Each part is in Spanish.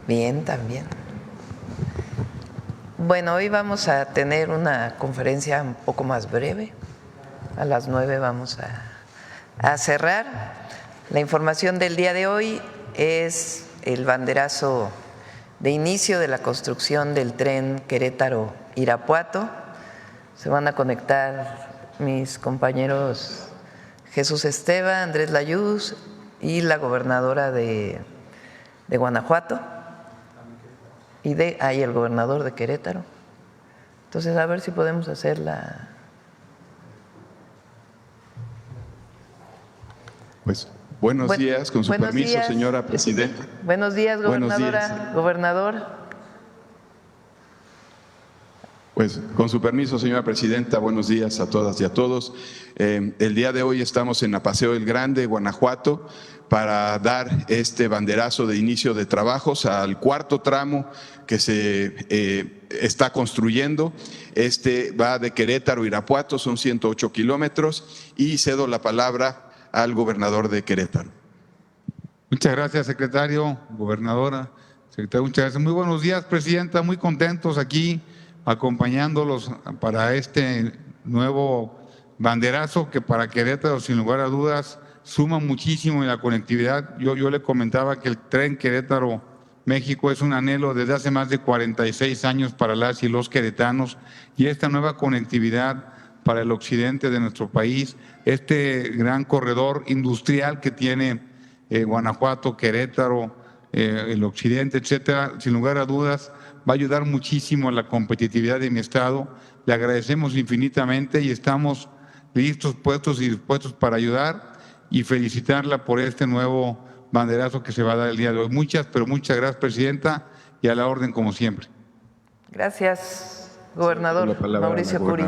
Bien, también. Bueno, hoy vamos a tener una conferencia un poco más breve. A las 9 vamos a cerrar. La información del día de hoy es el banderazo de inicio de la construcción del tren Querétaro-Irapuato. Se van a conectar mis compañeros Jesús Esteva, Andrés Layuz y la gobernadora de Guanajuato y el gobernador de Querétaro. Entonces, a ver si podemos hacer Pues buenos días, con su permiso, señora presidenta. Buenos días, gobernadora. Buenos días. Gobernador. Pues con su permiso, señora presidenta, buenos días a todas y a todos. El día de hoy estamos en Apaseo el Grande, Guanajuato, para dar este banderazo de inicio de trabajos al cuarto tramo que se está construyendo. Este va de Querétaro a Irapuato, son 108 kilómetros, y cedo la palabra al gobernador de Querétaro. Muchas gracias, secretario, gobernadora, secretario, muchas gracias. Muy buenos días, presidenta, muy contentos aquí acompañándolos para este nuevo banderazo que para Querétaro, sin lugar a dudas, suma muchísimo en la conectividad. Yo le comentaba que el tren Querétaro-México es un anhelo desde hace más de 46 años para las y los queretanos, y esta nueva conectividad para el occidente de nuestro país, este gran corredor industrial que tiene Guanajuato, Querétaro, el occidente, etcétera, sin lugar a dudas, va a ayudar muchísimo a la competitividad de mi estado. Le agradecemos infinitamente y estamos listos, puestos y dispuestos para ayudar y felicitarla por este nuevo banderazo que se va a dar el día de hoy. Muchas gracias, presidenta, y a la orden como siempre. Gracias, gobernador Mauricio Curi.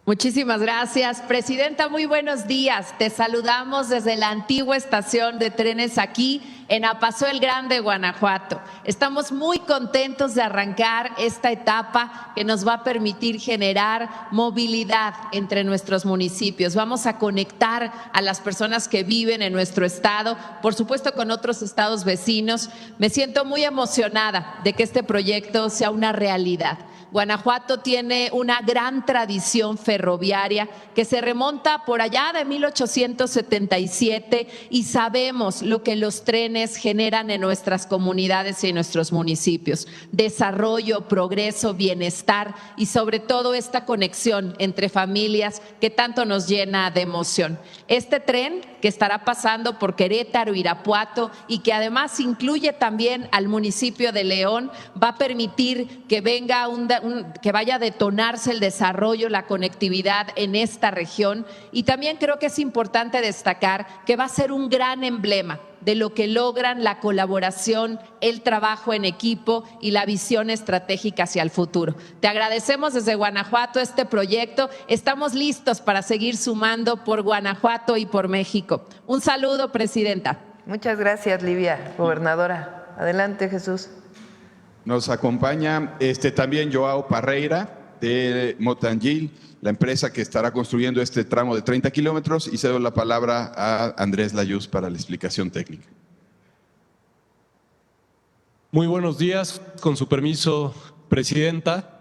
Muchísimas gracias, presidenta. Muy buenos días. Te saludamos desde la antigua estación de trenes aquí en Apaseo el Grande, Guanajuato. Estamos muy contentos de arrancar esta etapa que nos va a permitir generar movilidad entre nuestros municipios. Vamos a conectar a las personas que viven en nuestro estado, por supuesto con otros estados vecinos. Me siento muy emocionada de que este proyecto sea una realidad. Guanajuato tiene una gran tradición ferroviaria que se remonta por allá de 1877 y sabemos lo que los trenes generan en nuestras comunidades y en nuestros municipios. Desarrollo, progreso, bienestar y sobre todo esta conexión entre familias que tanto nos llena de emoción. Este tren que estará pasando por Querétaro, Irapuato y que además incluye también al municipio de León va a permitir que venga que vaya a detonarse el desarrollo, la conectividad en esta región, y también creo que es importante destacar que va a ser un gran emblema de lo que logran la colaboración, el trabajo en equipo y la visión estratégica hacia el futuro. Te agradecemos desde Guanajuato este proyecto. Estamos listos para seguir sumando por Guanajuato y por México. Un saludo, presidenta. Muchas gracias, Livia, gobernadora. Adelante, Jesús. Nos acompaña también Joao Parreira de Motangil, la empresa que estará construyendo este tramo de 30 kilómetros, y cedo la palabra a Andrés Layuz para la explicación técnica. Muy buenos días, con su permiso, presidenta.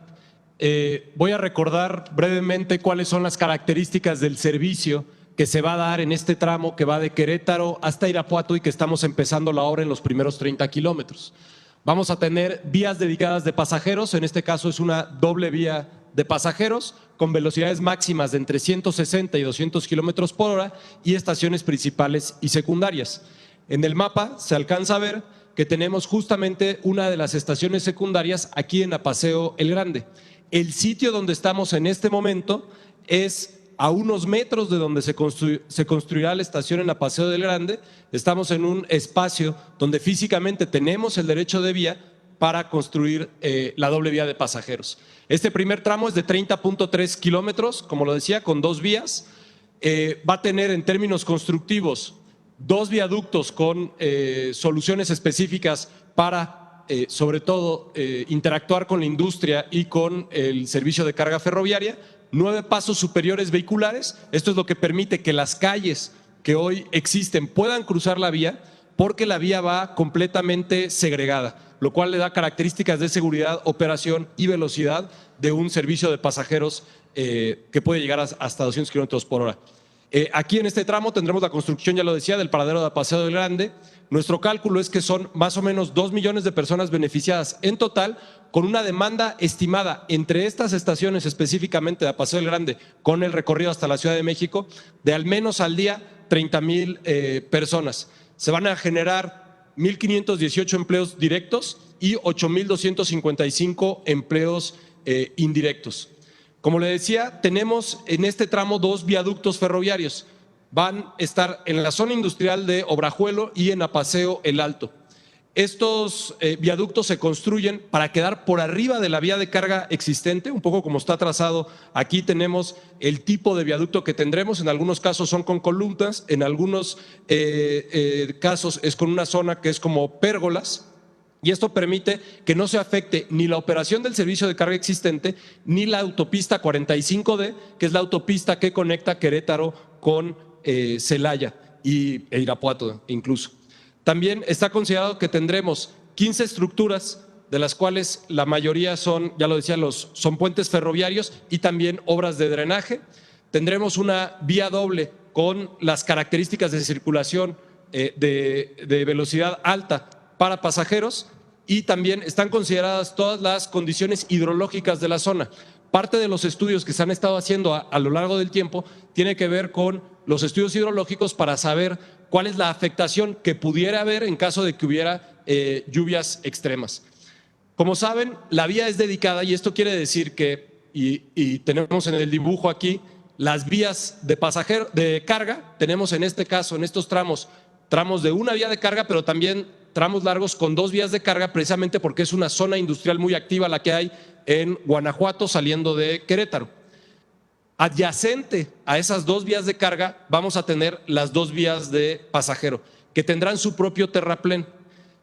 Voy a recordar brevemente cuáles son las características del servicio que se va a dar en este tramo que va de Querétaro hasta Irapuato y que estamos empezando la obra en los primeros 30 kilómetros. Vamos a tener vías dedicadas de pasajeros, en este caso es una doble vía de pasajeros con velocidades máximas de entre 160 y 200 kilómetros por hora y estaciones principales y secundarias. En el mapa se alcanza a ver que tenemos justamente una de las estaciones secundarias aquí en Apaseo el Grande. El sitio donde estamos en este momento es a unos metros de donde se construirá la estación en Apaseo del Grande. Estamos en un espacio donde físicamente tenemos el derecho de vía para construir la doble vía de pasajeros. Este primer tramo es de 30.3 kilómetros, como lo decía, con dos vías. Va a tener en términos constructivos dos viaductos con soluciones específicas para, sobre todo, interactuar con la industria y con el servicio de carga ferroviaria, 9 pasos superiores vehiculares. Esto es lo que permite que las calles que hoy existen puedan cruzar la vía, porque la vía va completamente segregada, lo cual le da características de seguridad, operación y velocidad de un servicio de pasajeros que puede llegar hasta 200 kilómetros por hora. Aquí en este tramo tendremos la construcción, ya lo decía, del paradero de Apaseo del Grande. Nuestro cálculo es que son más o menos 2 millones de personas beneficiadas en total, con una demanda estimada entre estas estaciones específicamente de Apaseo del Grande con el recorrido hasta la Ciudad de México de al menos al día 30,000 personas. Se van a generar 1,518 empleos directos y 8,255 empleos indirectos. Como le decía, tenemos en este tramo 2 viaductos ferroviarios. Van a estar en la zona industrial de Obrajuelo y en Apaseo el Alto. Estos viaductos se construyen para quedar por arriba de la vía de carga existente, un poco como está trazado. Aquí tenemos el tipo de viaducto que tendremos. En algunos casos son con columnas, en algunos casos es con una zona que es como pérgolas. Y esto permite que no se afecte ni la operación del servicio de carga existente ni la autopista 45D, que es la autopista que conecta Querétaro con Celaya e Irapuato incluso. También está considerado que tendremos 15 estructuras, de las cuales la mayoría son, ya lo decía, son puentes ferroviarios y también obras de drenaje. Tendremos una vía doble con las características de circulación de velocidad alta para pasajeros, y también están consideradas todas las condiciones hidrológicas de la zona. Parte de los estudios que se han estado haciendo a lo largo del tiempo tiene que ver con los estudios hidrológicos para saber cuál es la afectación que pudiera haber en caso de que hubiera lluvias extremas. Como saben, la vía es dedicada, y esto quiere decir que, y tenemos en el dibujo aquí, las vías de carga, tenemos en este caso, en estos tramos de una vía de carga, pero también tramos largos con 2 vías de carga, precisamente porque es una zona industrial muy activa la que hay en Guanajuato saliendo de Querétaro. Adyacente a esas 2 vías de carga vamos a tener las 2 vías de pasajero, que tendrán su propio terraplén.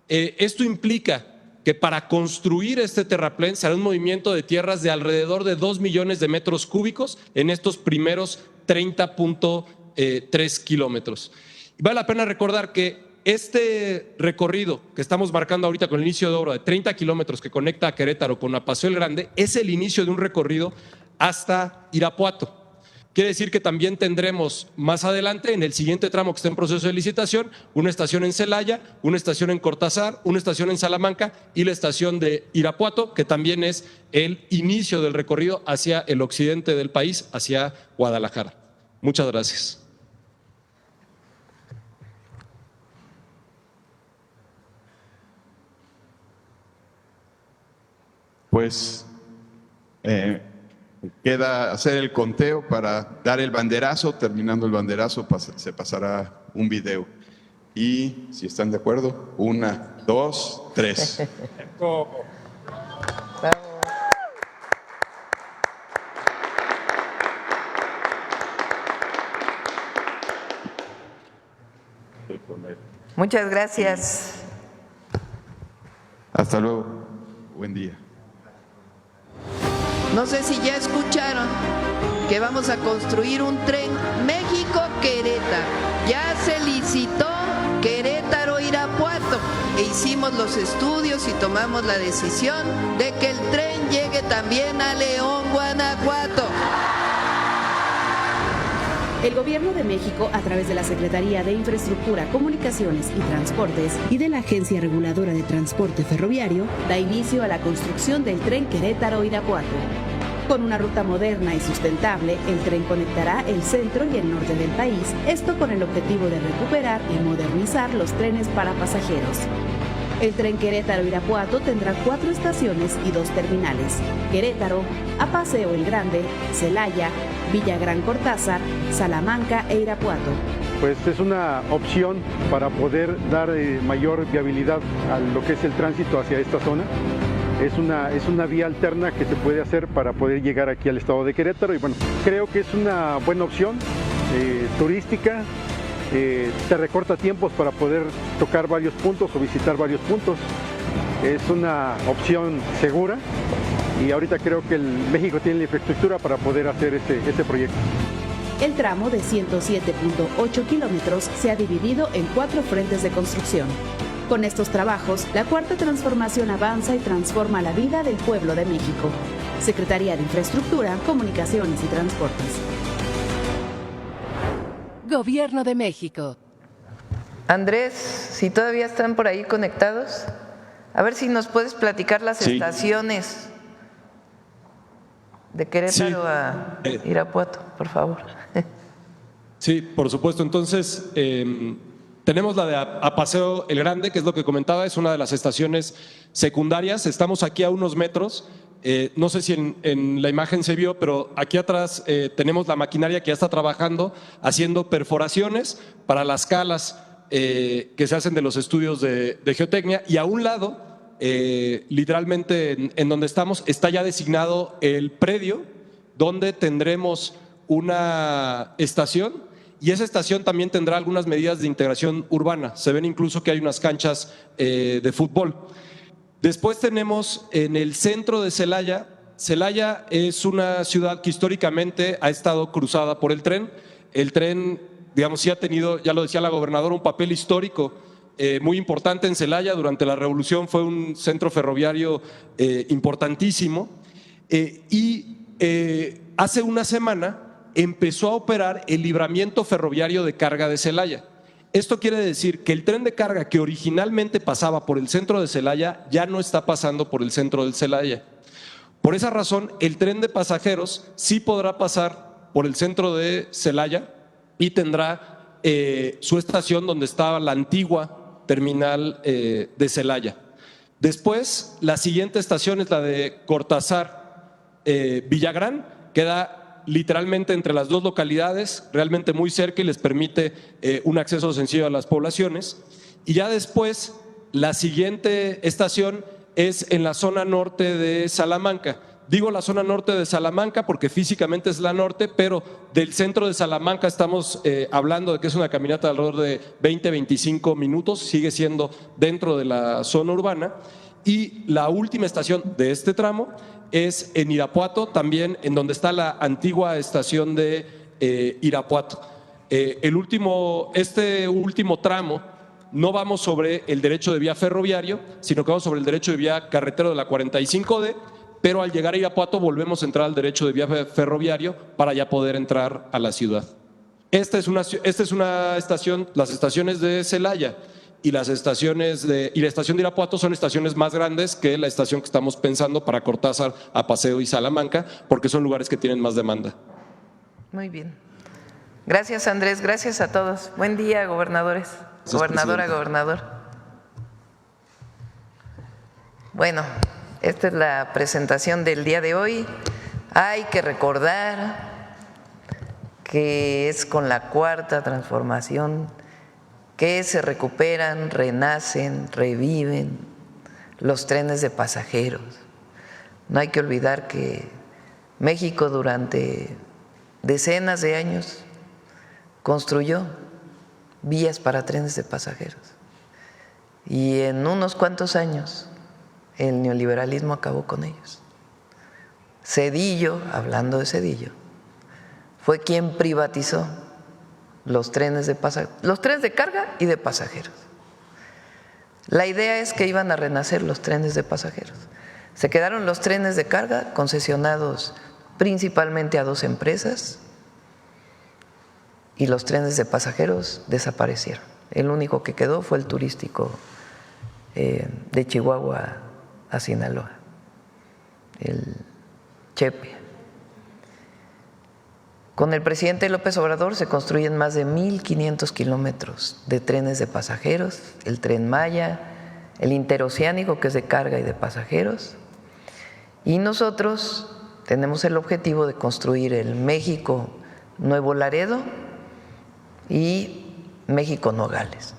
Esto implica que para construir este terraplén será un movimiento de tierras de alrededor de 2 millones de metros cúbicos en estos primeros 30.3 kilómetros. Vale la pena recordar que este recorrido que estamos marcando ahorita con el inicio de obra de 30 kilómetros que conecta a Querétaro con Apaseo el Grande es el inicio de un recorrido hasta Irapuato. Quiere decir que también tendremos más adelante, en el siguiente tramo que está en proceso de licitación, una estación en Celaya, una estación en Cortázar, una estación en Salamanca y la estación de Irapuato, que también es el inicio del recorrido hacia el occidente del país, hacia Guadalajara. Muchas gracias. Pues queda hacer el conteo para dar el banderazo. Terminando el banderazo se pasará un video. Y si están de acuerdo, 1, 2, 3. Muchas gracias. Hasta luego. Buen día. No sé si ya escucharon que vamos a construir un tren México-Querétaro. Ya se licitó Querétaro-Irapuato e hicimos los estudios y tomamos la decisión de que el tren llegue también a León, Guanajuato. El Gobierno de México, a través de la Secretaría de Infraestructura, Comunicaciones y Transportes y de la Agencia Reguladora de Transporte Ferroviario, da inicio a la construcción del tren Querétaro-Irapuato. Con una ruta moderna y sustentable, el tren conectará el centro y el norte del país, esto con el objetivo de recuperar y modernizar los trenes para pasajeros. El tren Querétaro-Irapuato tendrá 4 estaciones y 2 terminales: Querétaro, Apaseo el Grande, Celaya, Villagrán Cortázar, Salamanca e Irapuato. Pues es una opción para poder dar mayor viabilidad a lo que es el tránsito hacia esta zona. Es una vía alterna que se puede hacer para poder llegar aquí al estado de Querétaro, y bueno, creo que es una buena opción turística. Te recorta tiempos para poder tocar varios puntos o visitar varios puntos. Es una opción segura y ahorita creo que México tiene la infraestructura para poder hacer este proyecto. El tramo de 107.8 kilómetros se ha dividido en 4 frentes de construcción. Con estos trabajos, la Cuarta Transformación avanza y transforma la vida del pueblo de México. Secretaría de Infraestructura, Comunicaciones y Transportes. Gobierno de México. Andrés, si todavía están por ahí conectados, a ver si nos puedes platicar las estaciones de Querétaro a Irapuato, por favor. Sí, por supuesto. Entonces, tenemos la de a Paseo el Grande, que es lo que comentaba, es una de las estaciones secundarias. Estamos aquí a unos metros. No sé si en la imagen se vio, pero aquí atrás tenemos la maquinaria que ya está trabajando, haciendo perforaciones para las calas que se hacen de los estudios de geotecnia, y a un lado, literalmente en donde estamos, está ya designado el predio donde tendremos una estación, y esa estación también tendrá algunas medidas de integración urbana. Se ven incluso que hay unas canchas de fútbol. Después tenemos en el centro de Celaya. Celaya es una ciudad que históricamente ha estado cruzada por el tren. El tren, digamos, sí ha tenido, ya lo decía la gobernadora, un papel histórico muy importante en Celaya. Durante la Revolución fue un centro ferroviario importantísimo. Hace una semana empezó a operar el libramiento ferroviario de carga de Celaya. Esto quiere decir que el tren de carga que originalmente pasaba por el centro de Celaya ya no está pasando por el centro de Celaya. Por esa razón, el tren de pasajeros sí podrá pasar por el centro de Celaya y tendrá su estación donde estaba la antigua terminal de Celaya. Después, la siguiente estación es la de Cortázar Villagrán, queda literalmente entre las dos localidades, realmente muy cerca, y les permite un acceso sencillo a las poblaciones. Y ya después, la siguiente estación es en la zona norte de Salamanca. Digo la zona norte de Salamanca porque físicamente es la norte, pero del centro de Salamanca estamos hablando de que es una caminata de alrededor de 20-25 minutos, sigue siendo dentro de la zona urbana. Y la última estación de este tramo es en Irapuato, también en donde está la antigua estación de Irapuato. Este último tramo no vamos sobre el derecho de vía ferroviario, sino que vamos sobre el derecho de vía carretero de la 45D, pero al llegar a Irapuato volvemos a entrar al derecho de vía ferroviario para ya poder entrar a la ciudad. Esta es una estación, las estaciones de Celaya y la estación de Irapuato son estaciones más grandes que la estación que estamos pensando para Cortázar, a Paseo y Salamanca, porque son lugares que tienen más demanda. Muy bien. Gracias, Andrés. Gracias a todos. Buen día, gobernadores. Gracias, Gobernadora, presidenta. gobernador. Bueno, esta es la presentación del día de hoy. Hay que recordar que es con la Cuarta Transformación que se recuperan, renacen, reviven los trenes de pasajeros. No hay que olvidar que México durante decenas de años construyó vías para trenes de pasajeros y en unos cuantos años el neoliberalismo acabó con ellos. Zedillo, hablando de Zedillo, fue quien privatizó los trenes de pasajeros, los trenes de carga y de pasajeros. La idea es que iban a renacer los trenes de pasajeros. Se quedaron los trenes de carga concesionados principalmente a 2 empresas y los trenes de pasajeros desaparecieron. El único que quedó fue el turístico de Chihuahua a Sinaloa, el Chepe. Con el presidente López Obrador se construyen más de 1,500 kilómetros de trenes de pasajeros, el Tren Maya, el interoceánico, que es de carga y de pasajeros, y nosotros tenemos el objetivo de construir el México Nuevo Laredo y México Nogales.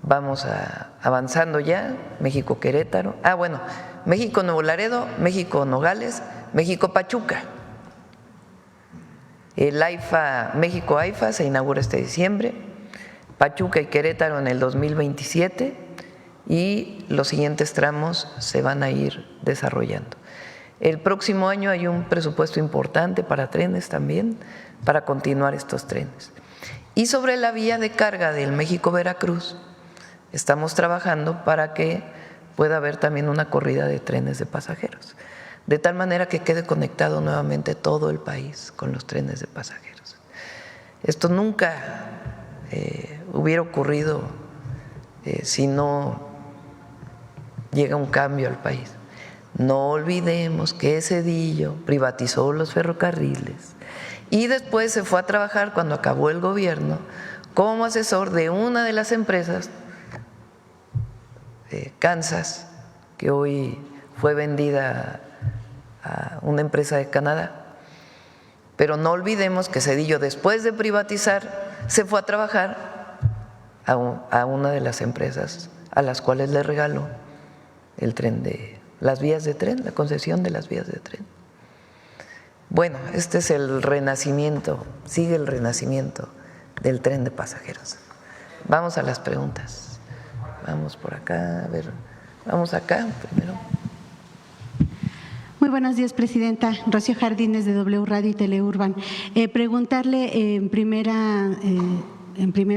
Vamos avanzando ya, México Querétaro, México Nuevo Laredo, México Nogales, México Pachuca. El AIFA, México AIFA se inaugura este diciembre, Pachuca y Querétaro en el 2027 y los siguientes tramos se van a ir desarrollando. El próximo año hay un presupuesto importante para trenes también, para continuar estos trenes. Y sobre la vía de carga del México-Veracruz, estamos trabajando para que pueda haber también una corrida de trenes de pasajeros, de tal manera que quede conectado nuevamente todo el país con los trenes de pasajeros. Esto nunca hubiera ocurrido si no llega un cambio al país. No olvidemos que Zedillo privatizó los ferrocarriles y después se fue a trabajar, cuando acabó el gobierno, como asesor de una de las empresas, Kansas, que hoy fue vendida a una empresa de Canadá. Pero no olvidemos que Zedillo, después de privatizar, se fue a trabajar a una de las empresas a las cuales le regaló el tren de las vías de tren, la concesión de las vías de tren. Bueno, este es el renacimiento, sigue el renacimiento del tren de pasajeros. Vamos a las preguntas. Vamos por acá, a ver, vamos acá primero. Muy buenos días, Presidenta. Rocío Jardines, de W Radio y Teleurban. Preguntarle en primera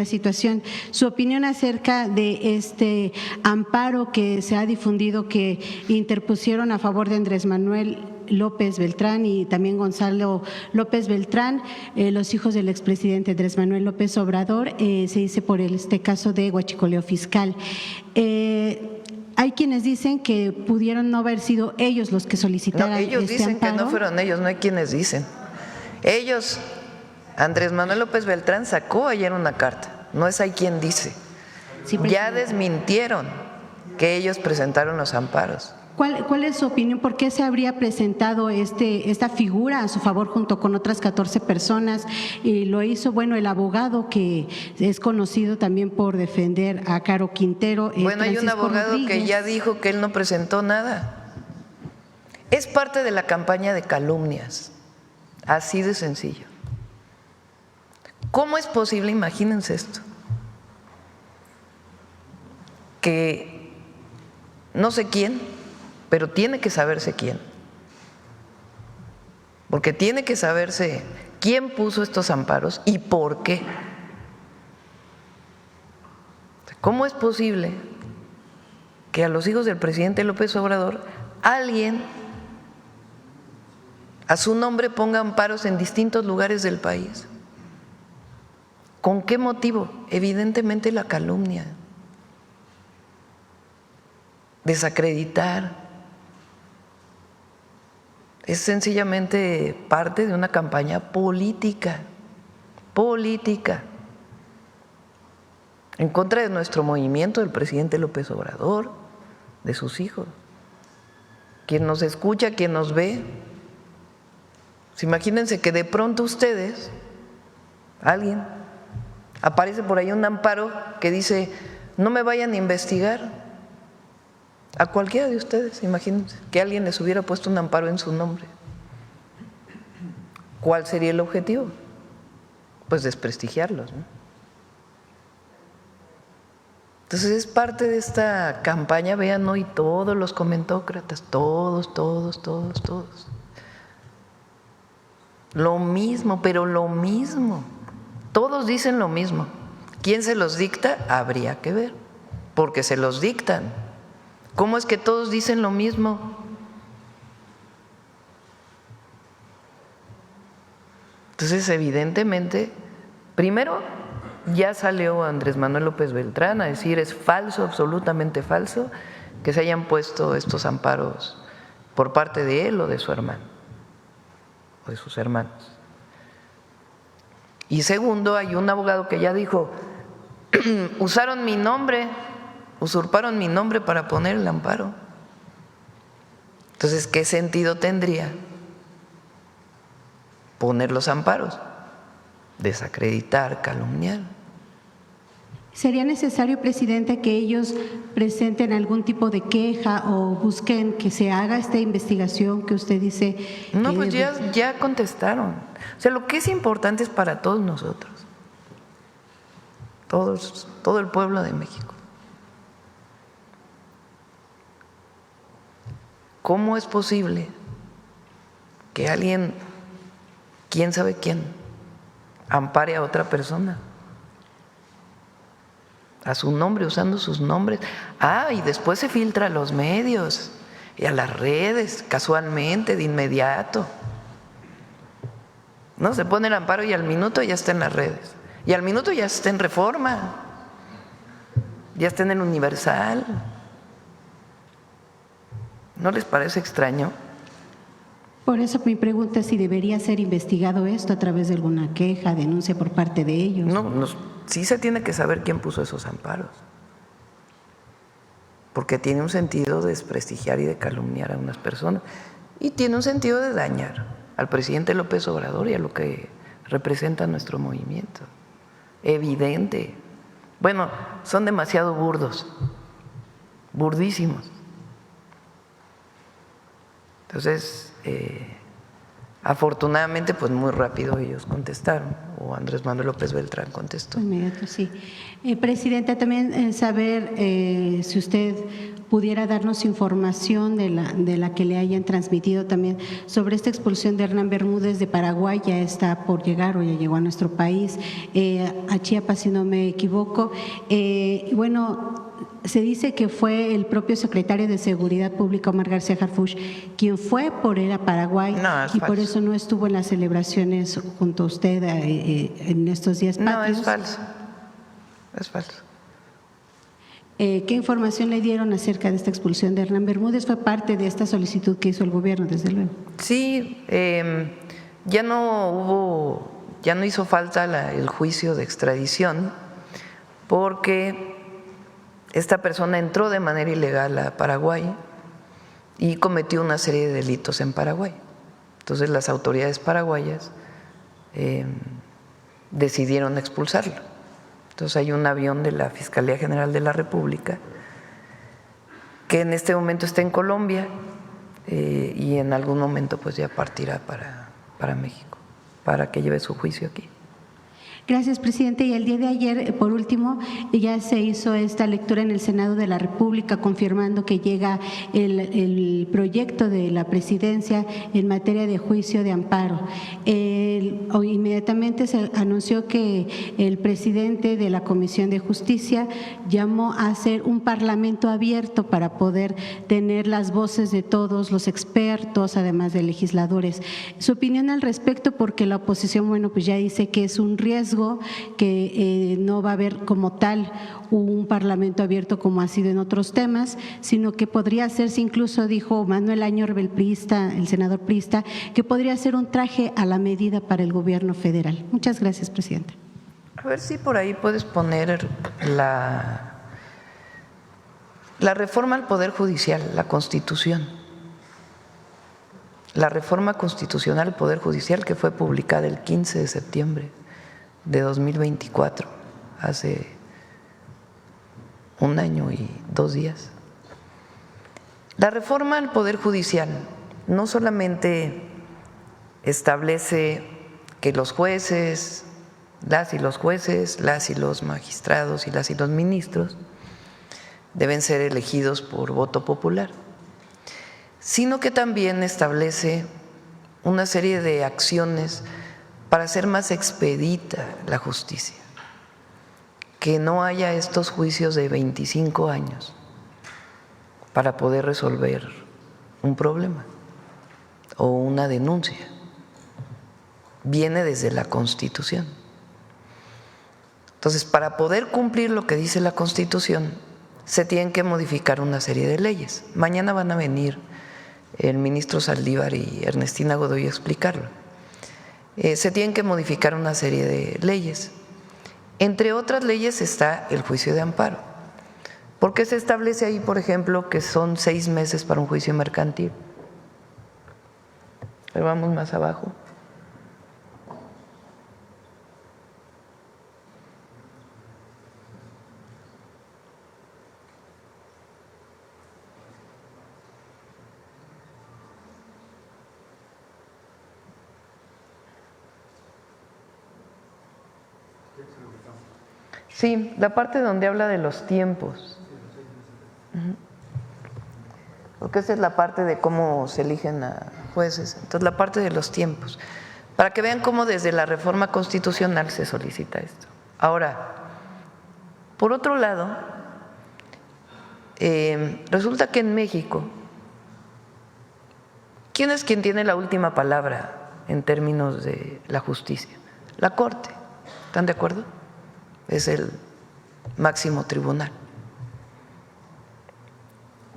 situación su opinión acerca de este amparo que se ha difundido, que interpusieron a favor de Andrés Manuel López Beltrán y también Gonzalo López Beltrán, los hijos del expresidente Andrés Manuel López Obrador, se dice por este caso de huachicoleo fiscal. Hay quienes dicen que pudieron no haber sido ellos los que solicitaran no, ellos dicen amparo. Que no fueron ellos, no hay quienes dicen. Ellos, Andrés Manuel López Beltrán sacó ayer una carta, no es hay quien dice. Sí, ya desmintieron que ellos presentaron los amparos. ¿Cuál es su opinión? ¿Por qué se habría presentado esta figura a su favor junto con otras 14 personas? Y lo hizo, bueno, el abogado que es conocido también por defender a Caro Quintero. Bueno, hay un abogado Rodríguez, que ya dijo que él no presentó nada. Es parte de la campaña de calumnias, así de sencillo. ¿Cómo es posible? Imagínense esto, que no sé quién, pero tiene que saberse quién, porque tiene que saberse quién puso estos amparos y por qué. ¿Cómo es posible que a los hijos del presidente López Obrador alguien a su nombre ponga amparos en distintos lugares del país? ¿Con qué motivo? Evidentemente la calumnia, desacreditar. Es sencillamente parte de una campaña política, en contra de nuestro movimiento, del presidente López Obrador, de sus hijos. Quien nos escucha, quien nos ve, pues imagínense que de pronto ustedes, alguien, aparece por ahí un amparo que dice, no me vayan a investigar. A cualquiera de ustedes, imagínense, que alguien les hubiera puesto un amparo en su nombre. ¿Cuál sería el objetivo? Pues desprestigiarlos, ¿no? Entonces es parte de esta campaña, vean hoy todos los comentócratas, todos. Lo mismo, pero lo mismo. Todos dicen lo mismo. ¿Quién se los dicta? Habría que ver, porque se los dictan. ¿Cómo es que todos dicen lo mismo? Entonces, evidentemente, primero ya salió Andrés Manuel López Beltrán a decir es falso, absolutamente falso, que se hayan puesto estos amparos por parte de él o de su hermano, o de sus hermanos. Y segundo, hay un abogado que ya dijo, usaron mi nombre, usurparon mi nombre para poner el amparo. Entonces, ¿qué sentido tendría poner los amparos? Desacreditar, calumniar. ¿Sería necesario, Presidente, que ellos presenten algún tipo de queja o busquen que se haga esta investigación que usted dice? No, pues ya contestaron. O sea, lo que es importante es para todos nosotros, todo el pueblo de México. ¿Cómo es posible que alguien, quién sabe quién, ampare a otra persona a su nombre, usando sus nombres. Y después se filtra a los medios y a las redes, casualmente, de inmediato. No, se pone el amparo y al minuto ya está en las redes. Y al minuto ya está en Reforma, ya está en el Universal. ¿No les parece extraño? Por eso mi pregunta es si debería ser investigado esto a través de alguna queja, denuncia por parte de ellos. No, sí se tiene que saber quién puso esos amparos, porque tiene un sentido de desprestigiar y de calumniar a unas personas, y tiene un sentido de dañar al presidente López Obrador y a lo que representa nuestro movimiento. Evidente. Bueno, son demasiado burdos, burdísimos. Entonces, afortunadamente, pues muy rápido ellos contestaron, o Andrés Manuel López Beltrán contestó. Inmediato, sí. Presidenta, también saber si usted pudiera darnos información de la que le hayan transmitido también sobre esta expulsión de Hernán Bermúdez de Paraguay, ya está por llegar o ya llegó a nuestro país, a Chiapas, si no me equivoco. Bueno, se dice que fue el propio secretario de Seguridad Pública, Omar García Harfuch, quien fue por él a Paraguay y por eso no estuvo en las celebraciones junto a usted en estos días patrios. No, es falso. Es falso. ¿Qué información le dieron acerca de esta expulsión de Hernán Bermúdez? Fue parte de esta solicitud que hizo el gobierno, desde luego. Sí, ya no hizo falta el juicio de extradición, porque esta persona entró de manera ilegal a Paraguay y cometió una serie de delitos en Paraguay. Entonces las autoridades paraguayas decidieron expulsarlo. Entonces hay un avión de la Fiscalía General de la República que en este momento está en Colombia y en algún momento pues ya partirá para México, para que lleve su juicio aquí. Gracias, presidente. Y el día de ayer, por último, ya se hizo esta lectura en el Senado de la República, confirmando que llega el proyecto de la presidencia en materia de juicio de amparo. Inmediatamente se anunció que el presidente de la Comisión de Justicia llamó a hacer un parlamento abierto para poder tener las voces de todos los expertos, además de legisladores. Su opinión al respecto, porque la oposición, bueno, pues ya dice que es un riesgo, que no va a haber como tal un parlamento abierto como ha sido en otros temas, sino que podría hacerse, incluso dijo Manuel Añor, el senador priista, que podría ser un traje a la medida para el gobierno federal. Muchas gracias, presidenta. A ver si por ahí puedes poner la reforma al Poder Judicial, la Constitución. La reforma constitucional al Poder Judicial que fue publicada el 15 de septiembre de 2024, hace 1 año y 2 días. La reforma al Poder Judicial no solamente establece que los jueces, las y los jueces, las y los magistrados y las y los ministros deben ser elegidos por voto popular, sino que también establece una serie de acciones para hacer más expedita la justicia, que no haya estos juicios de 25 años para poder resolver un problema o una denuncia. Viene desde la Constitución. Entonces, para poder cumplir lo que dice la Constitución, se tienen que modificar una serie de leyes. Mañana van a venir el ministro Saldívar y Ernestina Godoy a explicarlo. Se tienen que modificar una serie de leyes. Entre otras leyes está el juicio de amparo, porque se establece ahí, por ejemplo, que son 6 meses para un juicio mercantil. Pero vamos más abajo. Sí, la parte donde habla de los tiempos. Porque esa es la parte de cómo se eligen a jueces. Entonces, la parte de los tiempos, para que vean cómo desde la reforma constitucional se solicita esto. Ahora, por otro lado, resulta que en México, ¿quién es quien tiene la última palabra en términos de la justicia? La Corte. ¿Están de acuerdo? Es el máximo tribunal.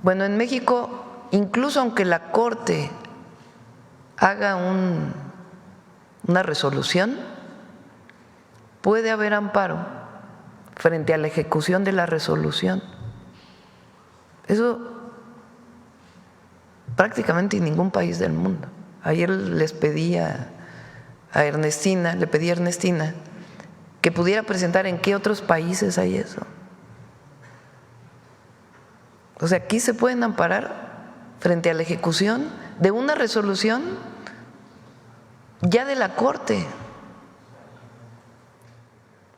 Bueno, en México, incluso aunque la Corte haga una resolución, puede haber amparo frente a la ejecución de la resolución. Eso prácticamente en ningún país del mundo. Ayer les pedía a Ernestina, le pedí a Ernestina que pudiera presentar en qué otros países hay eso. O sea, aquí se pueden amparar frente a la ejecución de una resolución ya de la Corte.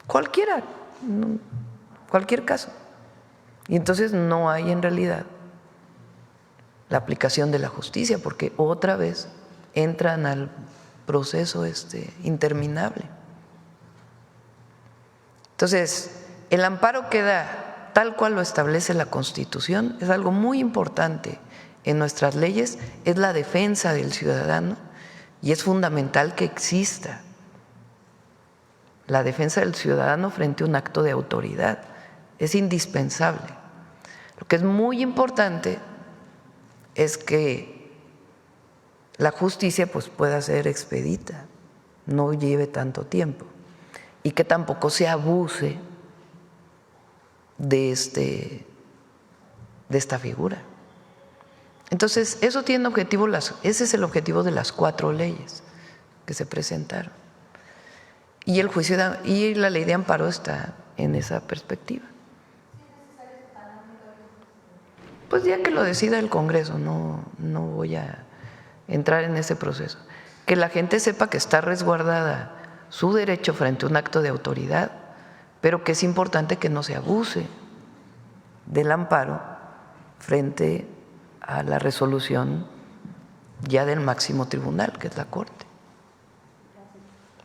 Cualquiera, cualquier caso. Y entonces no hay en realidad la aplicación de la justicia, porque otra vez entran al proceso interminable. Entonces, el amparo queda tal cual lo establece la Constitución, es algo muy importante en nuestras leyes, es la defensa del ciudadano y es fundamental que exista la defensa del ciudadano frente a un acto de autoridad, es indispensable. Lo que es muy importante es que la justicia pues pueda ser expedita, no lleve tanto tiempo y que tampoco se abuse de esta figura. Entonces, eso tiene objetivo, ese es el objetivo de las 4 leyes que se presentaron. Y el juicio y la ley de amparo está en esa perspectiva. Pues ya que lo decida el Congreso, no voy a entrar en ese proceso. Que la gente sepa que está resguardada su derecho frente a un acto de autoridad, pero que es importante que no se abuse del amparo frente a la resolución ya del máximo tribunal, que es la Corte.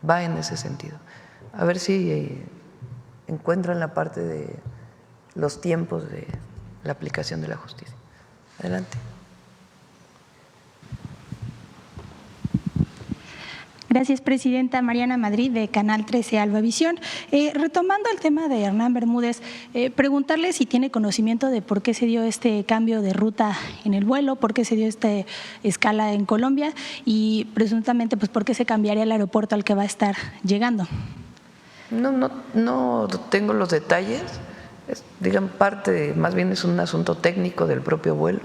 Va en ese sentido. A ver si encuentran la parte de los tiempos de la aplicación de la justicia. Adelante. Gracias, presidenta. Mariana Madrid, de Canal 13 Albavisión. Retomando el tema de Hernán Bermúdez, preguntarle si tiene conocimiento de por qué se dio este cambio de ruta en el vuelo, por qué se dio esta escala en Colombia y presuntamente pues por qué se cambiaría el aeropuerto al que va a estar llegando. No tengo los detalles. Parte, más bien es un asunto técnico del propio vuelo.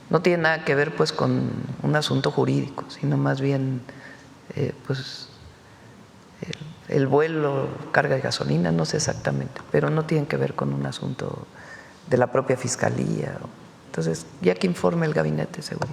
No tiene nada que ver pues con un asunto jurídico, sino más bien pues el vuelo, carga de gasolina, no sé exactamente, pero no tiene que ver con un asunto de la propia fiscalía. Entonces, ya que informe el gabinete, seguro.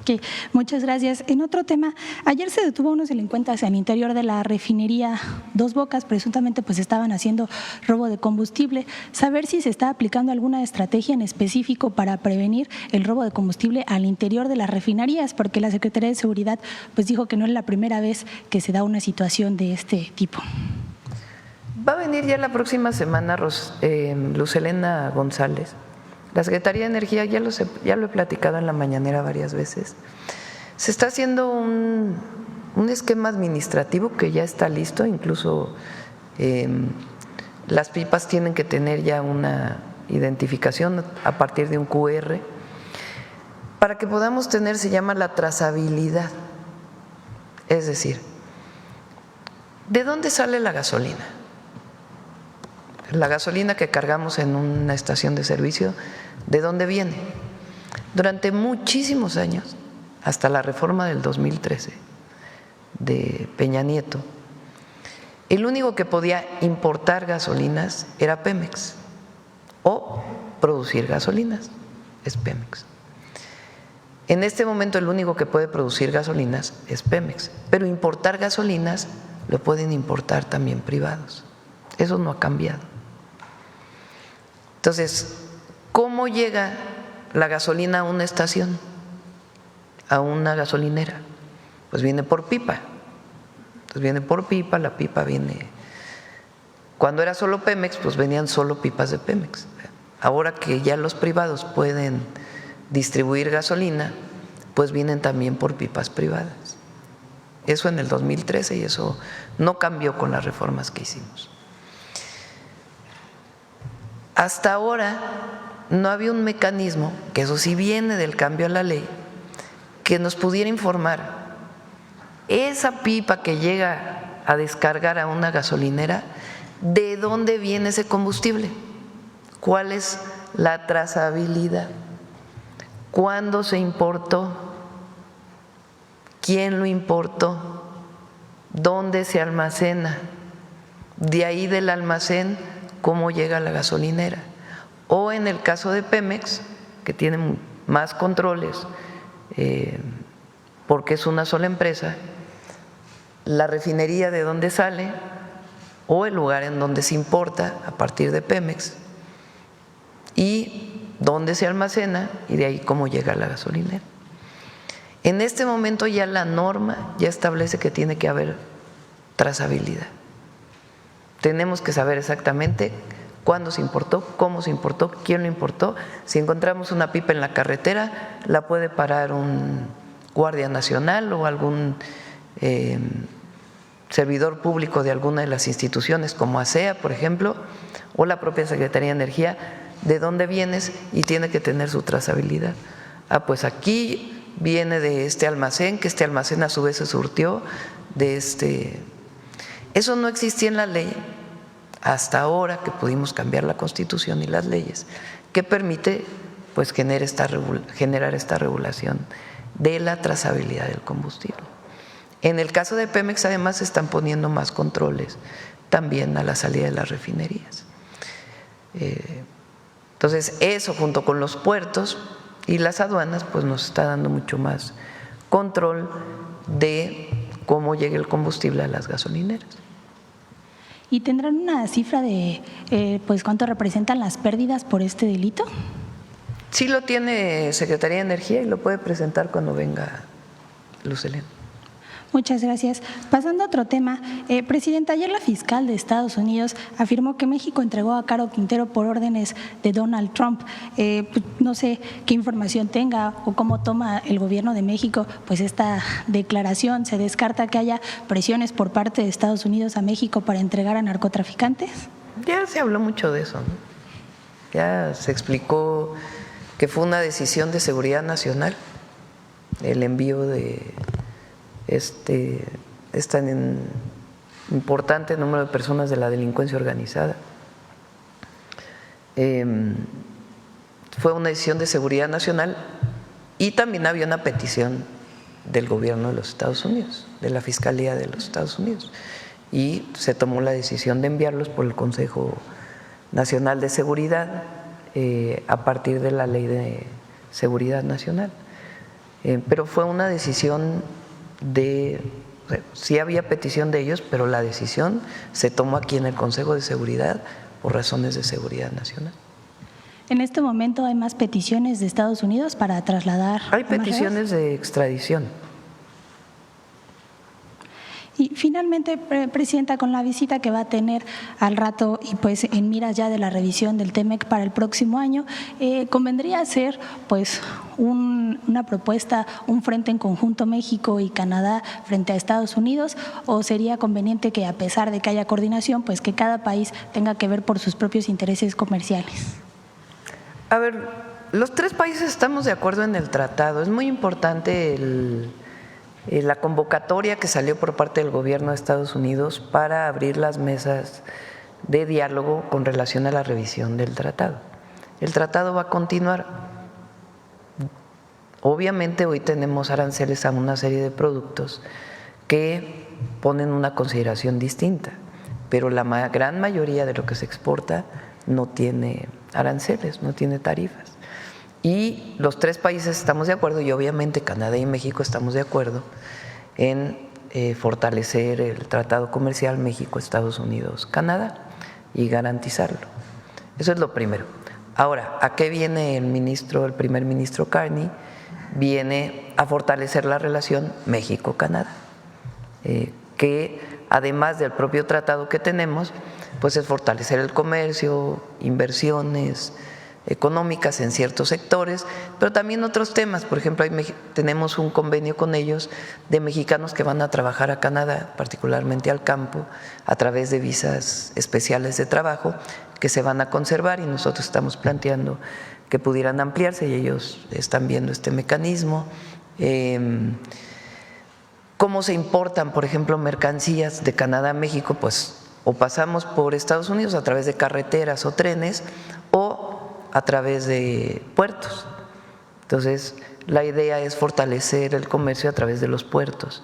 Okay, muchas gracias. En otro tema, ayer se detuvo a unos delincuentes al interior de la refinería Dos Bocas, presuntamente pues estaban haciendo robo de combustible. Saber si se está aplicando alguna estrategia en específico para prevenir el robo de combustible al interior de las refinerías, porque la Secretaría de Seguridad pues dijo que no es la primera vez que se da una situación de este tipo. Va a venir ya la próxima semana Luz Helena González. La Secretaría de Energía, ya lo he platicado en la mañanera varias veces, se está haciendo un esquema administrativo que ya está listo, incluso las pipas tienen que tener ya una identificación a partir de un QR, para que podamos tener, se llama la trazabilidad, es decir, ¿de dónde sale la gasolina? La gasolina que cargamos en una estación de servicio, ¿de dónde viene? Durante muchísimos años, hasta la reforma del 2013 de Peña Nieto, el único que podía importar gasolinas era Pemex o producir gasolinas, es Pemex. En este momento el único que puede producir gasolinas es Pemex, pero importar gasolinas lo pueden importar también privados. Eso no ha cambiado. Entonces, ¿cómo llega la gasolina a una estación? a una gasolinera? Pues viene por pipa. Entonces viene por pipa, la pipa viene… Cuando era solo Pemex, pues venían solo pipas de Pemex. Ahora que ya los privados pueden distribuir gasolina, pues vienen también por pipas privadas. Eso en el 2013 y eso no cambió con las reformas que hicimos. Hasta ahora no había un mecanismo, que eso sí viene del cambio a la ley, que nos pudiera informar esa pipa que llega a descargar a una gasolinera, ¿de dónde viene ese combustible? ¿Cuál es la trazabilidad? ¿Cuándo se importó? ¿Quién lo importó? ¿Dónde se almacena? De ahí del almacén, ¿cómo llega a la gasolinera? O en el caso de Pemex, que tiene más controles, porque es una sola empresa, la refinería de dónde sale o el lugar en donde se importa a partir de Pemex y dónde se almacena y de ahí cómo llega a la gasolinera. En este momento ya la norma ya establece que tiene que haber trazabilidad. Tenemos que saber exactamente cuándo se importó, cómo se importó, quién lo importó. Si encontramos una pipa en la carretera, la puede parar un guardia nacional o algún servidor público de alguna de las instituciones como ASEA, por ejemplo, o la propia Secretaría de Energía, de dónde vienes y tiene que tener su trazabilidad. Pues aquí viene de este almacén, que este almacén a su vez se surtió de este… Eso no existía en la ley hasta ahora que pudimos cambiar la Constitución y las leyes, que permite pues generar esta regulación de la trazabilidad del combustible. En el caso de Pemex además se están poniendo más controles también a la salida de las refinerías. Entonces eso junto con los puertos y las aduanas pues nos está dando mucho más control de cómo llega el combustible a las gasolineras. ¿Y tendrán una cifra de pues cuánto representan las pérdidas por este delito? Sí lo tiene Secretaría de Energía y lo puede presentar cuando venga Luz Helena. Muchas gracias. Pasando a otro tema, Presidenta, ayer la fiscal de Estados Unidos afirmó que México entregó a Caro Quintero por órdenes de Donald Trump. No sé qué información tenga o cómo toma el gobierno de México pues esta declaración. ¿Se descarta que haya presiones por parte de Estados Unidos a México para entregar a narcotraficantes? Ya se habló mucho de eso, ¿no? Ya se explicó que fue una decisión de seguridad nacional el envío de tan importante número de personas de la delincuencia organizada. Fue una decisión de seguridad nacional y también había una petición del gobierno de los Estados Unidos, de la Fiscalía de los Estados Unidos, y se tomó la decisión de enviarlos por el Consejo Nacional de Seguridad a partir de la Ley de Seguridad Nacional. Pero fue una decisión sí había petición de ellos, pero la decisión se tomó aquí en el Consejo de Seguridad por razones de seguridad nacional. ¿En este momento hay más peticiones de Estados Unidos para trasladar? Hay peticiones de extradición. Y finalmente, Presidenta, con la visita que va a tener al rato y pues en miras ya de la revisión del TEMEC para el próximo año, ¿convendría hacer pues una propuesta, un frente en conjunto México y Canadá frente a Estados Unidos, o sería conveniente que a pesar de que haya coordinación, pues que cada país tenga que ver por sus propios intereses comerciales? A ver, los tres países estamos de acuerdo en el tratado. Es muy importante la convocatoria que salió por parte del gobierno de Estados Unidos para abrir las mesas de diálogo con relación a la revisión del tratado. El tratado va a continuar. Obviamente hoy tenemos aranceles a una serie de productos que ponen una consideración distinta, pero la gran mayoría de lo que se exporta no tiene aranceles, no tiene tarifas. Y los tres países estamos de acuerdo, y obviamente Canadá y México estamos de acuerdo en fortalecer el tratado comercial México-Estados Unidos-Canadá y garantizarlo. Eso es lo primero. Ahora, ¿a qué viene el primer ministro Carney viene a fortalecer la relación México-Canadá, que además del propio tratado que tenemos, pues es fortalecer el comercio, inversiones económicas en ciertos sectores, pero también otros temas. Por ejemplo, tenemos un convenio con ellos de mexicanos que van a trabajar a Canadá, particularmente al campo, a través de visas especiales de trabajo que se van a conservar, y nosotros estamos planteando que pudieran ampliarse y ellos están viendo este mecanismo. ¿Cómo se importan, por ejemplo, mercancías de Canadá a México? Pues o pasamos por Estados Unidos a través de carreteras o trenes o a través de puertos. Entonces, la idea es fortalecer el comercio a través de los puertos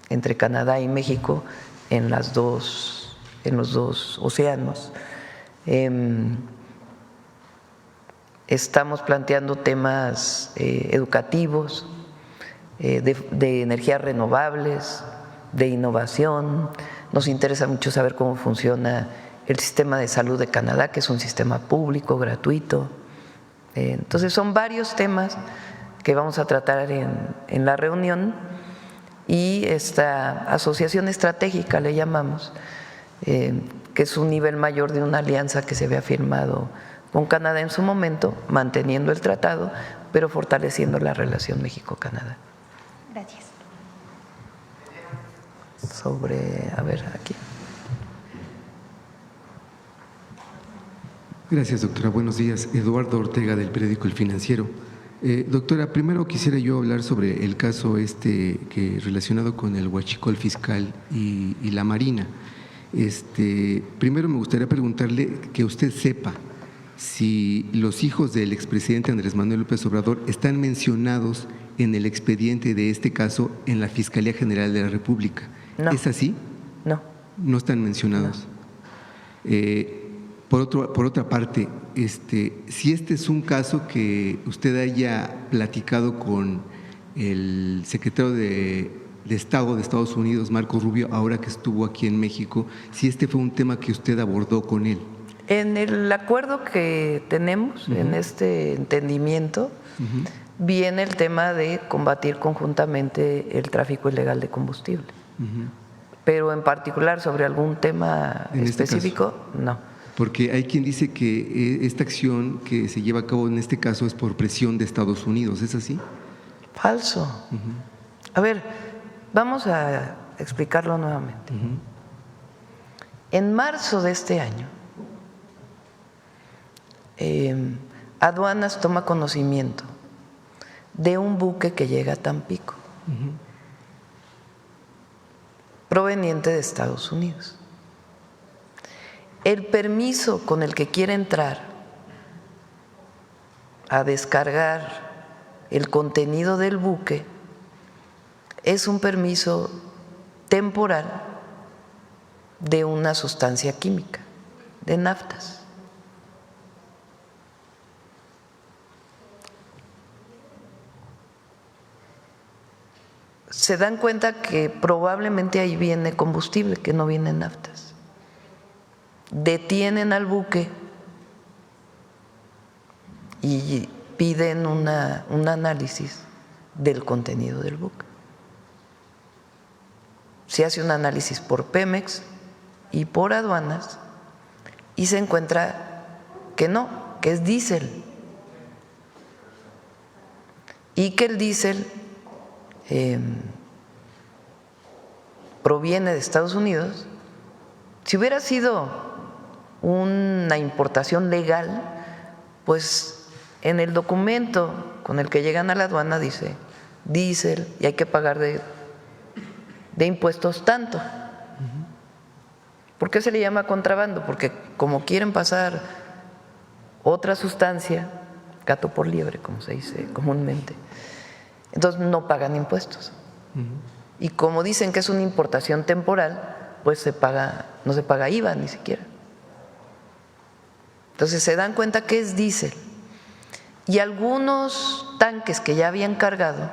entre Canadá y México en los dos océanos. Estamos planteando temas educativos, de energías renovables, de innovación. Nos interesa mucho saber cómo funciona el sistema de salud de Canadá, que es un sistema público, gratuito. Entonces son varios temas que vamos a tratar en la reunión, y esta asociación estratégica le llamamos, que es un nivel mayor de una alianza que se había firmado con Canadá en su momento, manteniendo el tratado, pero fortaleciendo la relación México-Canadá. Gracias. A ver, aquí. Gracias, doctora. Buenos días. Eduardo Ortega, del periódico El Financiero. Doctora, primero quisiera yo hablar sobre el caso que relacionado con el huachicol fiscal y la Marina. Primero me gustaría preguntarle que usted sepa si los hijos del expresidente Andrés Manuel López Obrador están mencionados en el expediente de este caso en la Fiscalía General de la República. No. ¿Es así? No. No están mencionados. No. Por otra parte, si este es un caso que usted haya platicado con el secretario de Estado de Estados Unidos, Marco Rubio, ahora que estuvo aquí en México, si este fue un tema que usted abordó con él. En el acuerdo que tenemos, en este entendimiento, viene el tema de combatir conjuntamente el tráfico ilegal de combustible. Pero en particular sobre algún tema específico, no. Porque hay quien dice que esta acción que se lleva a cabo en este caso es por presión de Estados Unidos, ¿es así? Falso. A ver, vamos a explicarlo nuevamente. En marzo de este año, Aduanas toma conocimiento de un buque que llega a Tampico, proveniente de Estados Unidos. El permiso con el que quiere entrar a descargar el contenido del buque es un permiso temporal de una sustancia química, de naftas. Se dan cuenta que probablemente ahí viene combustible, que no viene naftas. Detienen al buque y piden un análisis del contenido del buque. Se hace un análisis por Pemex y por Aduanas y se encuentra que no, que es diésel, y que el diésel proviene de Estados Unidos. Si hubiera sido una importación legal, pues en el documento con el que llegan a la aduana dice diésel y hay que pagar de impuestos tanto. ¿Por qué se le llama contrabando? Porque como quieren pasar otra sustancia, gato por liebre, como se dice comúnmente, entonces no pagan impuestos. Y como dicen que es una importación temporal, pues no se paga IVA ni siquiera. Entonces se dan cuenta que es diésel. Y algunos tanques que ya habían cargado,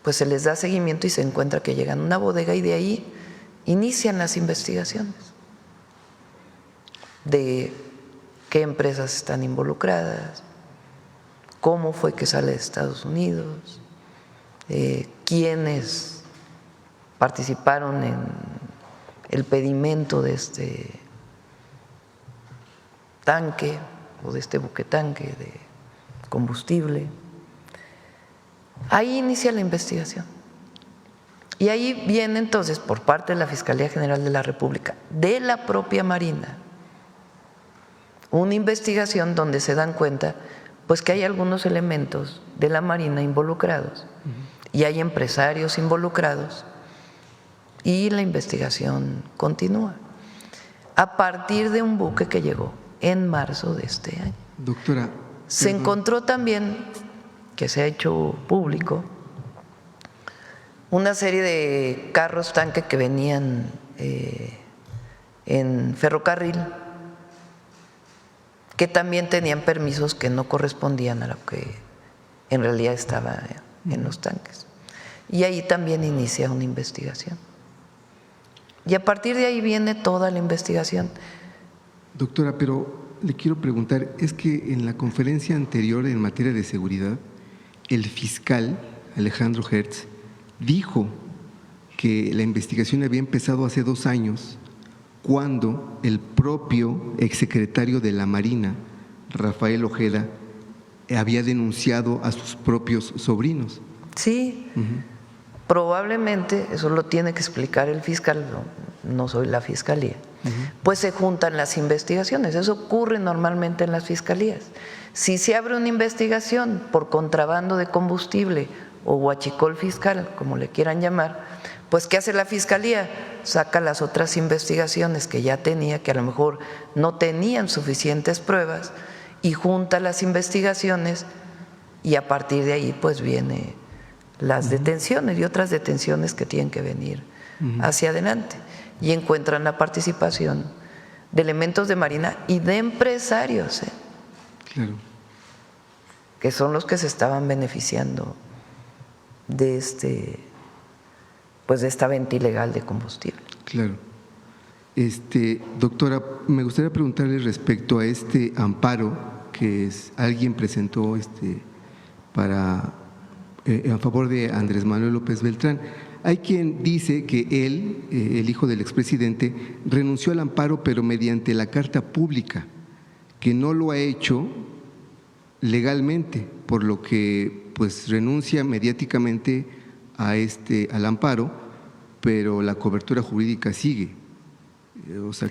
pues se les da seguimiento y se encuentra que llegan a una bodega y de ahí inician las investigaciones de qué empresas están involucradas, cómo fue que sale de Estados Unidos, quiénes participaron en el pedimento de este tanque o de este buque tanque de combustible. Ahí inicia la investigación. Y ahí viene entonces por parte de la Fiscalía General de la República, de la propia Marina, una investigación donde se dan cuenta pues que hay algunos elementos de la Marina involucrados y hay empresarios involucrados y la investigación continúa a partir de un buque que llegó en marzo de este año. Doctora, se encontró también, que se ha hecho público, una serie de carros tanque que venían en ferrocarril, que también tenían permisos que no correspondían a lo que en realidad estaba en los tanques. Y ahí también inicia una investigación. Y a partir de ahí viene toda la investigación. Doctora, pero le quiero preguntar, es que en la conferencia anterior en materia de seguridad, el fiscal Alejandro Hertz dijo que la investigación había empezado hace 2 años, cuando el propio exsecretario de la Marina, Rafael Ojeda, había denunciado a sus propios sobrinos. Sí, probablemente eso lo tiene que explicar el fiscal, no soy la fiscalía. Pues se juntan las investigaciones, eso ocurre normalmente en las fiscalías. Si se abre una investigación por contrabando de combustible o huachicol fiscal, como le quieran llamar, pues ¿qué hace la fiscalía? Saca las otras investigaciones que ya tenía, que a lo mejor no tenían suficientes pruebas, y junta las investigaciones, y a partir de ahí pues viene las detenciones y otras detenciones que tienen que venir hacia adelante, y encuentran la participación de elementos de Marina y de empresarios, Claro. que son los que se estaban beneficiando de de esta venta ilegal de combustible. Claro. Doctora, me gustaría preguntarle respecto a este amparo que alguien presentó a favor de Andrés Manuel López Beltrán. Hay quien dice que él, el hijo del expresidente, renunció al amparo pero mediante la carta pública, que no lo ha hecho legalmente, por lo que pues renuncia mediáticamente al amparo, pero la cobertura jurídica sigue.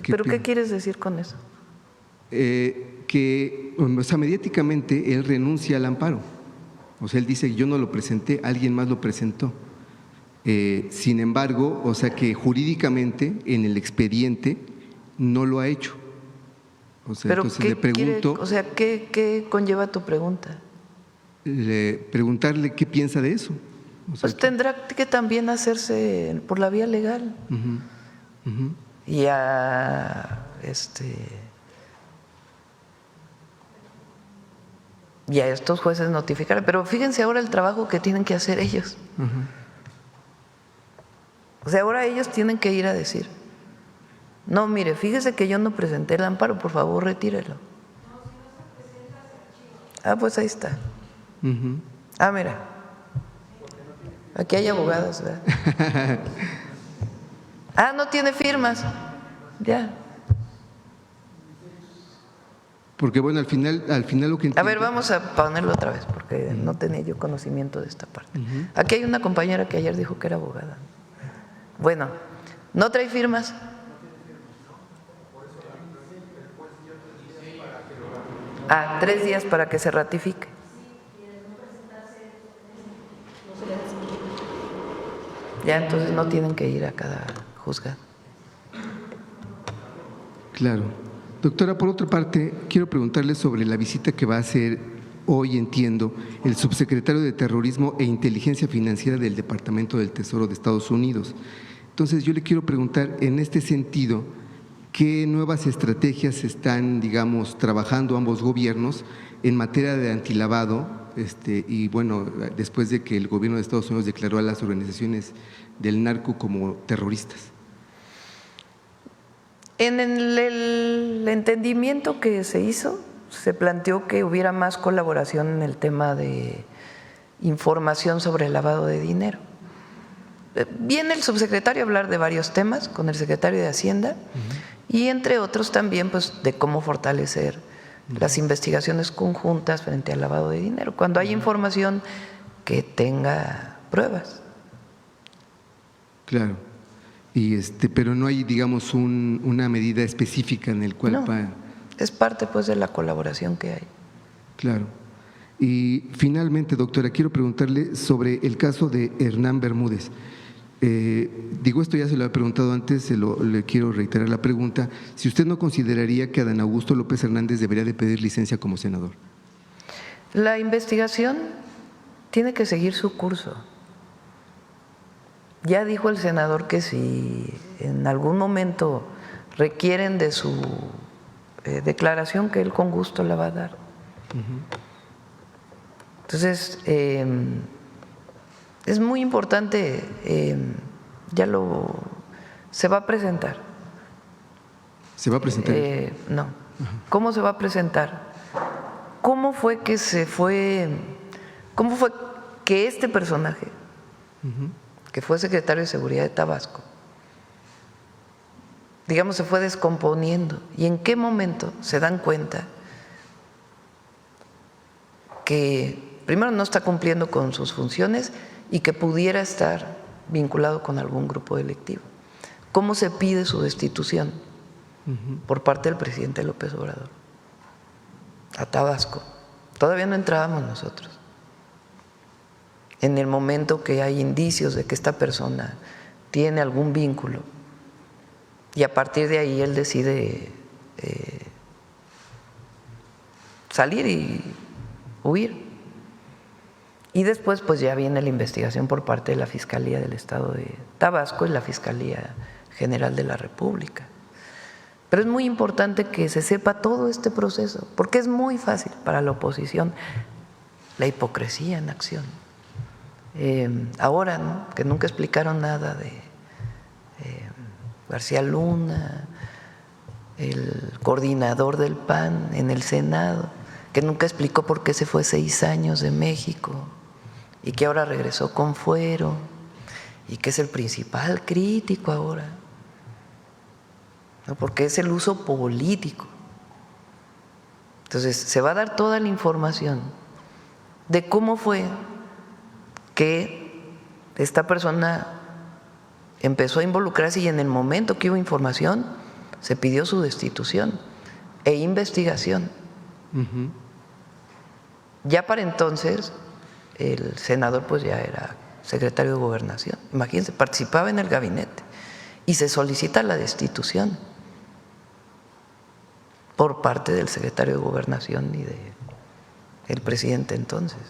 ¿Pero qué quieres decir con eso? Mediáticamente él renuncia al amparo. O sea, él dice: yo no lo presenté, alguien más lo presentó. Sin embargo, o sea que jurídicamente en el expediente no lo ha hecho. O sea, ¿pero entonces le pregunto… ¿qué conlleva tu pregunta? Preguntarle qué piensa de eso. O sea, pues tendrá que también hacerse por la vía legal. Y a estos jueces notificar. Pero fíjense ahora el trabajo que tienen que hacer ellos. O sea, ahora ellos tienen que ir a decir: no, mire, fíjese que yo no presenté el amparo, por favor retírelo. Ah, pues ahí está. Ah, mira, aquí hay abogados, ¿verdad? Ah, no tiene firmas. Ya. Porque bueno, al final lo que entiendo… A ver, vamos a ponerlo otra vez, porque no tenía yo conocimiento de esta parte. Aquí hay una compañera que ayer dijo que era abogada. Bueno, ¿no trae firmas? Ah, 3 días para que se ratifique. Ya, entonces no tienen que ir a cada juzgado. Claro. Doctora, por otra parte, quiero preguntarle sobre la visita que va a hacer hoy, entiendo, el subsecretario de Terrorismo e Inteligencia Financiera del Departamento del Tesoro de Estados Unidos. Entonces, yo le quiero preguntar, en este sentido, ¿qué nuevas estrategias están, digamos, trabajando ambos gobiernos en materia de antilavado? Y bueno, después de que el gobierno de Estados Unidos declaró a las organizaciones del narco como terroristas. En el entendimiento que se hizo se planteó que hubiera más colaboración en el tema de información sobre el lavado de dinero. Viene el subsecretario a hablar de varios temas con el secretario de Hacienda y entre otros también pues de cómo fortalecer las investigaciones conjuntas frente al lavado de dinero, cuando hay información que tenga pruebas. Claro. Pero no hay, digamos, una medida específica en el cual… No, es parte pues de la colaboración que hay. Claro. Y finalmente, doctora, quiero preguntarle sobre el caso de Hernán Bermúdez. Esto ya se lo he preguntado antes, le quiero reiterar la pregunta. Si usted no consideraría que Adán Augusto López Hernández debería de pedir licencia como senador. La investigación tiene que seguir su curso. Ya dijo el senador que si en algún momento requieren de su declaración, que él con gusto la va a dar. Entonces, es muy importante, se va a presentar. ¿Se va a presentar? No. ¿Cómo se va a presentar? ¿Cómo fue que este personaje, que fue secretario de Seguridad de Tabasco, digamos, se fue descomponiendo? ¿Y en qué momento se dan cuenta que primero no está cumpliendo con sus funciones y que pudiera estar vinculado con algún grupo delictivo? ¿Cómo se pide su destitución por parte del presidente López Obrador a Tabasco? Todavía no entrábamos nosotros. En el momento que hay indicios de que esta persona tiene algún vínculo y a partir de ahí él decide salir y huir. Y después pues ya viene la investigación por parte de la Fiscalía del Estado de Tabasco y la Fiscalía General de la República. Pero es muy importante que se sepa todo este proceso, porque es muy fácil para la oposición la hipocresía en acción. Ahora, ¿no?, que nunca explicaron nada de García Luna, el coordinador del PAN en el Senado, que nunca explicó por qué se fue 6 años de México y que ahora regresó con fuero y que es el principal crítico ahora, ¿no?, porque es el uso político. Entonces, se va a dar toda la información de cómo fue que esta persona empezó a involucrarse y en el momento que hubo información se pidió su destitución e investigación. Ya para entonces el senador pues ya era secretario de Gobernación. Imagínense, participaba en el gabinete y se solicita la destitución por parte del secretario de Gobernación y del presidente entonces.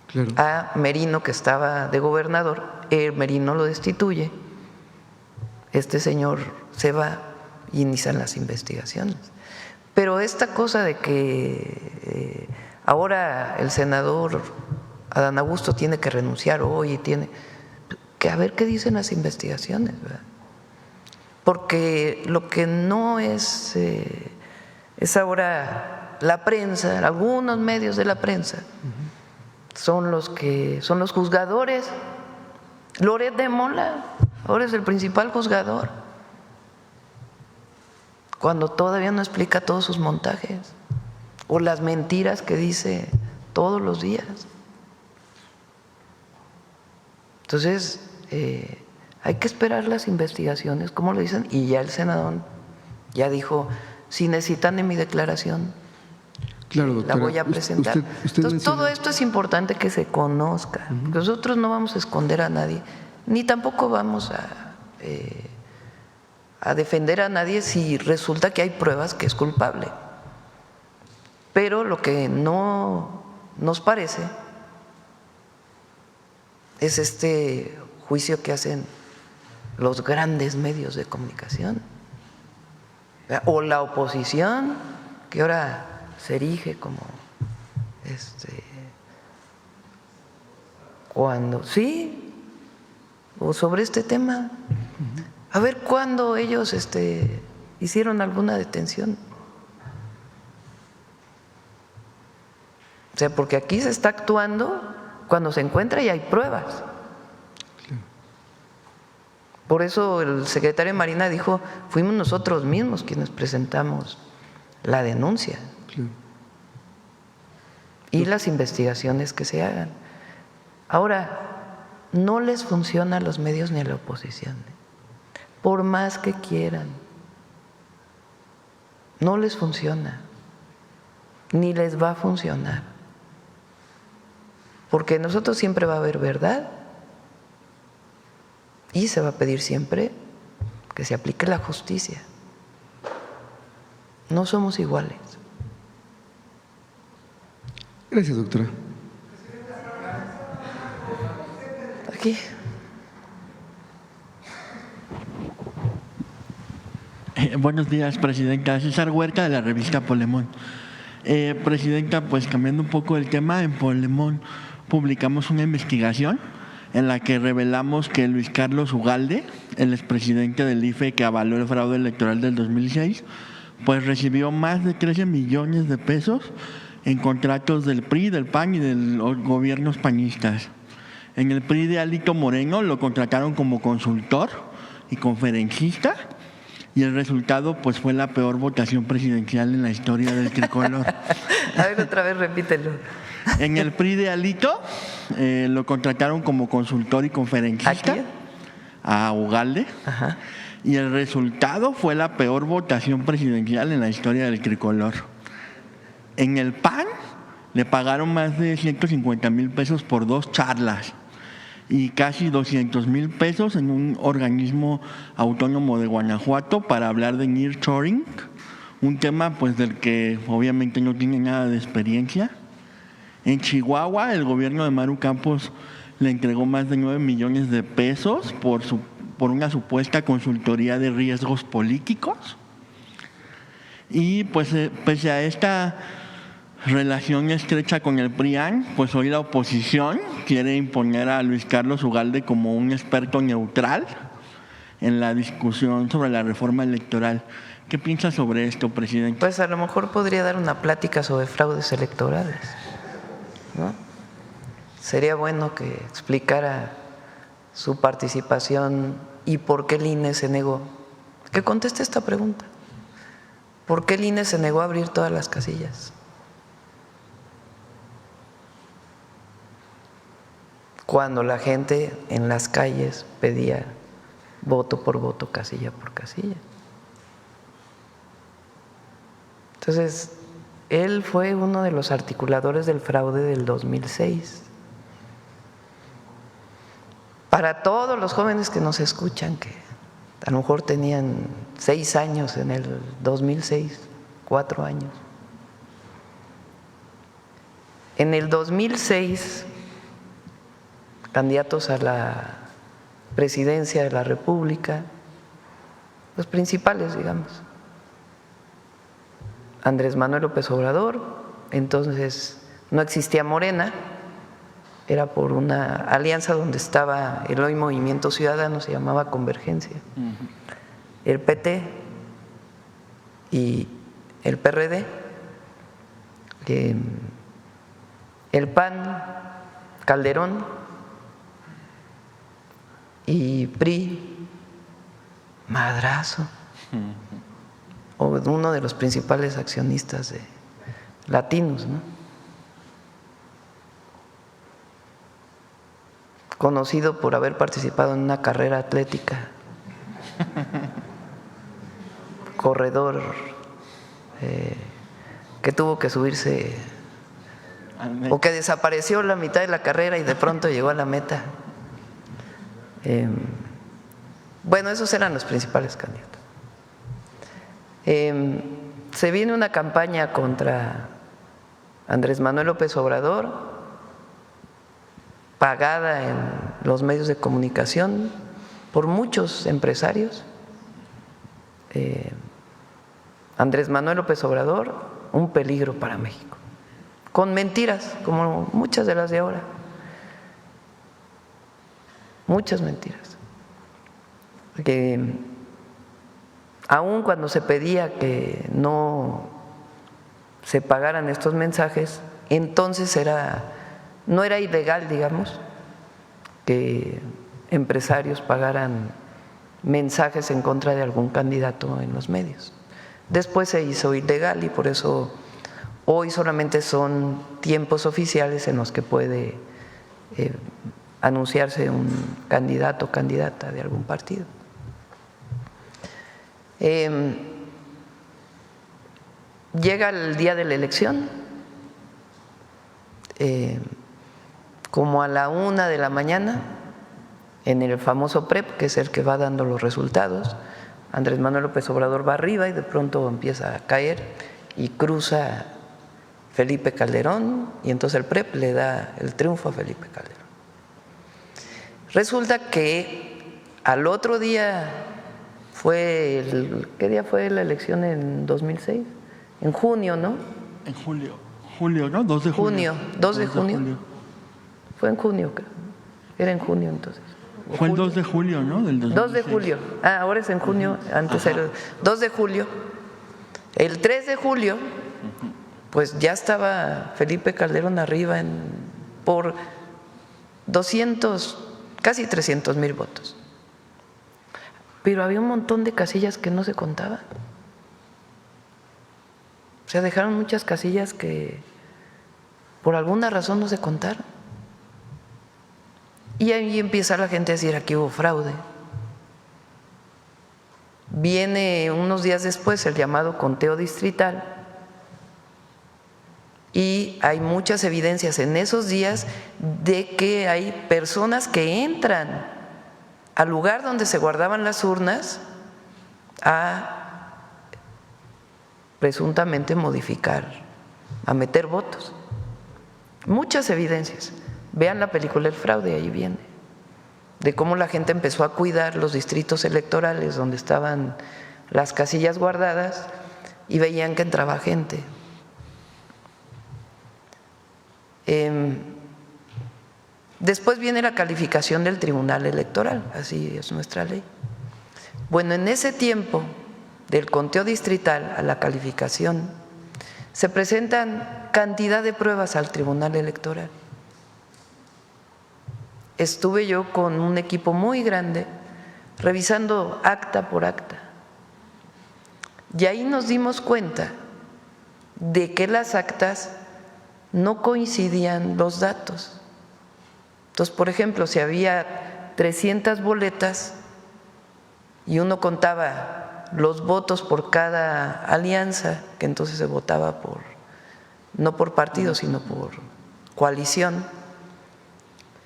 Claro. A Merino, que estaba de gobernador, Merino lo destituye, este señor se va y inician las investigaciones. Pero esta cosa de que ahora el senador Adán Augusto tiene que renunciar hoy y tiene que a ver qué dicen las investigaciones, ¿verdad? Porque lo que no es ahora la prensa, algunos medios de la prensa, son los juzgadores. Loret de Mola ahora es el principal juzgador, cuando todavía no explica todos sus montajes o las mentiras que dice todos los días. Entonces, hay que esperar las investigaciones, como lo dicen, y ya el senador ya dijo, si necesitan en mi declaración, claro, doctora, la voy a presentar. Entonces, todo esto es importante que se conozca. Nosotros no vamos a esconder a nadie, ni tampoco vamos a defender a nadie si resulta que hay pruebas que es culpable. Pero lo que no nos parece es este juicio que hacen los grandes medios de comunicación o la oposición, que ahora se erige como cuando sí, o sobre este tema. A ver cuándo ellos hicieron alguna detención. O sea, porque aquí se está actuando cuando se encuentra y hay pruebas. Por eso el secretario de Marina dijo, fuimos nosotros mismos quienes presentamos la denuncia y las investigaciones que se hagan. Ahora, no les funciona a los medios ni a la oposición, por más que quieran. No les funciona, ni les va a funcionar, porque nosotros siempre va a haber verdad y se va a pedir siempre que se aplique la justicia. No somos iguales. Gracias, doctora. Aquí. Buenos días, presidenta. César Huerta, de la revista Polemón. Presidenta, pues cambiando un poco el tema, en Polemón publicamos una investigación en la que revelamos que Luis Carlos Ugalde, el expresidente del IFE que avaló el fraude electoral del 2006, pues recibió más de 13 millones de pesos en contratos del PRI, del PAN y de los gobiernos panistas. En el PRI de Alito Moreno lo contrataron como consultor y conferencista, y el resultado pues fue la peor votación presidencial en la historia del tricolor. A ver, otra vez repítelo. En el PRI de Alito lo contrataron como consultor y conferencista. ¿Aquí? A Ugalde. Ajá. Y el resultado fue la peor votación presidencial en la historia del tricolor. En el PAN le pagaron más de 150,000 pesos por 2 charlas y casi 200,000 pesos en un organismo autónomo de Guanajuato para hablar de nearshoring, un tema pues del que obviamente no tiene nada de experiencia. En Chihuahua el gobierno de Maru Campos le entregó más de 9 millones de pesos por una supuesta consultoría de riesgos políticos. Y pues pese a esta relación estrecha con el PRIAN, pues hoy la oposición quiere imponer a Luis Carlos Ugalde como un experto neutral en la discusión sobre la reforma electoral. ¿Qué piensa sobre esto, presidente? Pues a lo mejor podría dar una plática sobre fraudes electorales, ¿no? Sería bueno que explicara su participación y por qué el INE se negó. Que conteste esta pregunta. ¿Por qué el INE se negó a abrir todas las casillas? Cuando la gente en las calles pedía voto por voto, casilla por casilla. Entonces, él fue uno de los articuladores del fraude del 2006. Para todos los jóvenes que nos escuchan, que a lo mejor tenían 6 años en el 2006, 4 años. En el 2006, candidatos a la presidencia de la República, los principales, digamos, Andrés Manuel López Obrador, entonces no existía Morena, era por una alianza donde estaba el hoy Movimiento Ciudadano, se llamaba Convergencia, el PT y el PRD, el PAN, Calderón y PRI, Madrazo, o uno de los principales accionistas de latinos, ¿no? Conocido por haber participado en una carrera atlética, corredor que tuvo que subirse o que desapareció la mitad de la carrera y de pronto llegó a la meta. Bueno, esos eran los principales candidatos. Se viene una campaña contra Andrés Manuel López Obrador, pagada en los medios de comunicación por muchos empresarios. Andrés Manuel López Obrador, un peligro para México, con mentiras, como muchas de las de ahora, muchas mentiras. Que aun cuando se pedía que no se pagaran estos mensajes, Entonces no era ilegal, digamos, que empresarios pagaran mensajes en contra de algún candidato en los medios. Después se hizo ilegal y por eso hoy solamente son tiempos oficiales en los que puede anunciarse un candidato o candidata de algún partido. Llega el día de la elección, como a la 1 de la mañana, en el famoso PREP, que es el que va dando los resultados, Andrés Manuel López Obrador va arriba y de pronto empieza a caer y cruza Felipe Calderón y entonces el PREP le da el triunfo a Felipe Calderón. Resulta que al otro día ¿qué día fue la elección en 2006? En junio, ¿no? En julio, ¿no? 2 de junio. 2 de junio. Fue en junio, creo. Era en junio entonces. Fue el 2 de julio, ¿no? Del 2006. 2 de julio. Ahora es en junio, antes era el 2 de julio. El 3 de julio, pues ya estaba Felipe Calderón arriba por 200, casi 300,000 votos. Pero había un montón de casillas que no se contaban. O sea, dejaron muchas casillas que por alguna razón no se contaron. Y ahí empieza la gente a decir, aquí hubo fraude. Viene unos días después el llamado conteo distrital y hay muchas evidencias en esos días de que hay personas que entran al lugar donde se guardaban las urnas a presuntamente modificar, a meter votos. Muchas evidencias. Vean la película El fraude, ahí viene, de cómo la gente empezó a cuidar los distritos electorales donde estaban las casillas guardadas y veían que entraba gente. Después viene la calificación del Tribunal Electoral, así es nuestra ley. Bueno, en ese tiempo del conteo distrital a la calificación se presentan cantidad de pruebas al Tribunal Electoral. Estuve yo con un equipo muy grande revisando acta por acta y ahí nos dimos cuenta de que las actas no coincidían los datos. Entonces, por ejemplo, si había 300 boletas y uno contaba los votos por cada alianza, que entonces se votaba no por partido, sino por coalición.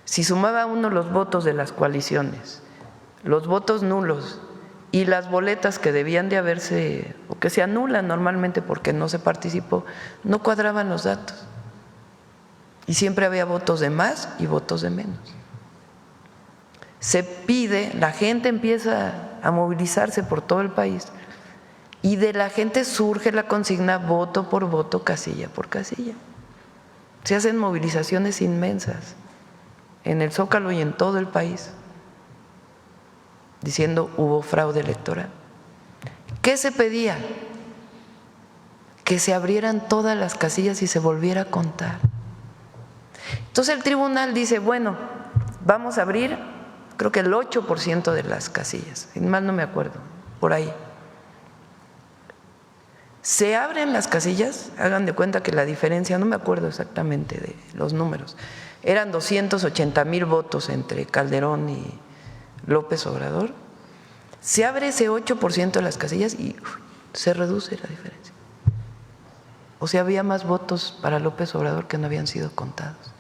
Si sumaba uno los votos de las coaliciones, los votos nulos y las boletas que debían de haberse, o que se anulan normalmente porque no se participó, no cuadraban los datos. Y siempre había votos de más y votos de menos. Se pide, la gente empieza a movilizarse por todo el país y de la gente surge la consigna voto por voto, casilla por casilla. Se hacen movilizaciones inmensas en el Zócalo y en todo el país, diciendo hubo fraude electoral. ¿Qué se pedía? Que se abrieran todas las casillas y se volviera a contar. Entonces el tribunal dice, bueno, vamos a abrir, creo que el 8% de las casillas, más no me acuerdo, por ahí. Se abren las casillas, hagan de cuenta que la diferencia, no me acuerdo exactamente de los números, eran 280,000 votos entre Calderón y López Obrador. Se abre ese 8% de las casillas y se reduce la diferencia. O sea, había más votos para López Obrador que no habían sido contados.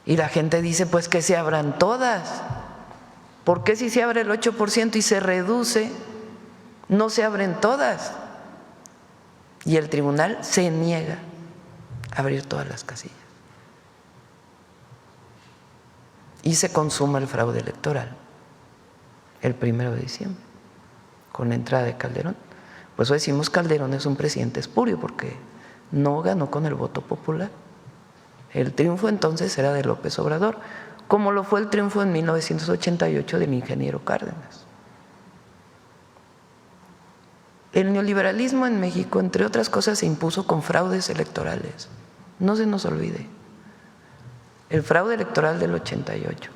Y la gente dice, pues que se abran todas. ¿Por qué si se abre el 8% y se reduce, no se abren todas? Y el tribunal se niega a abrir todas las casillas. Y se consuma el fraude electoral el 1 de diciembre, con la entrada de Calderón. Por eso decimos Calderón es un presidente espurio, porque no ganó con el voto popular. El triunfo entonces era de López Obrador, como lo fue el triunfo en 1988 del ingeniero Cárdenas. El neoliberalismo en México, entre otras cosas, se impuso con fraudes electorales. No se nos olvide. El fraude electoral del 88.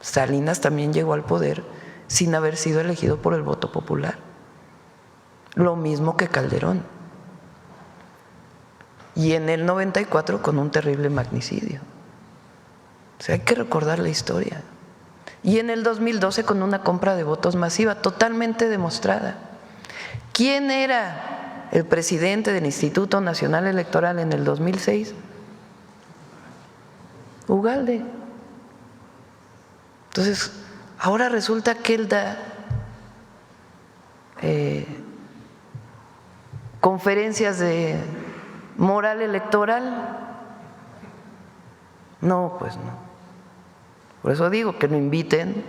Salinas también llegó al poder sin haber sido elegido por el voto popular. Lo mismo que Calderón. Y en el 94 con un terrible magnicidio. O sea, hay que recordar la historia. Y en el 2012 con una compra de votos masiva totalmente demostrada. ¿Quién era el presidente del Instituto Nacional Electoral en el 2006? Ugalde. Entonces, ahora resulta que él da conferencias de moral electoral. No, pues no. Por eso digo que lo inviten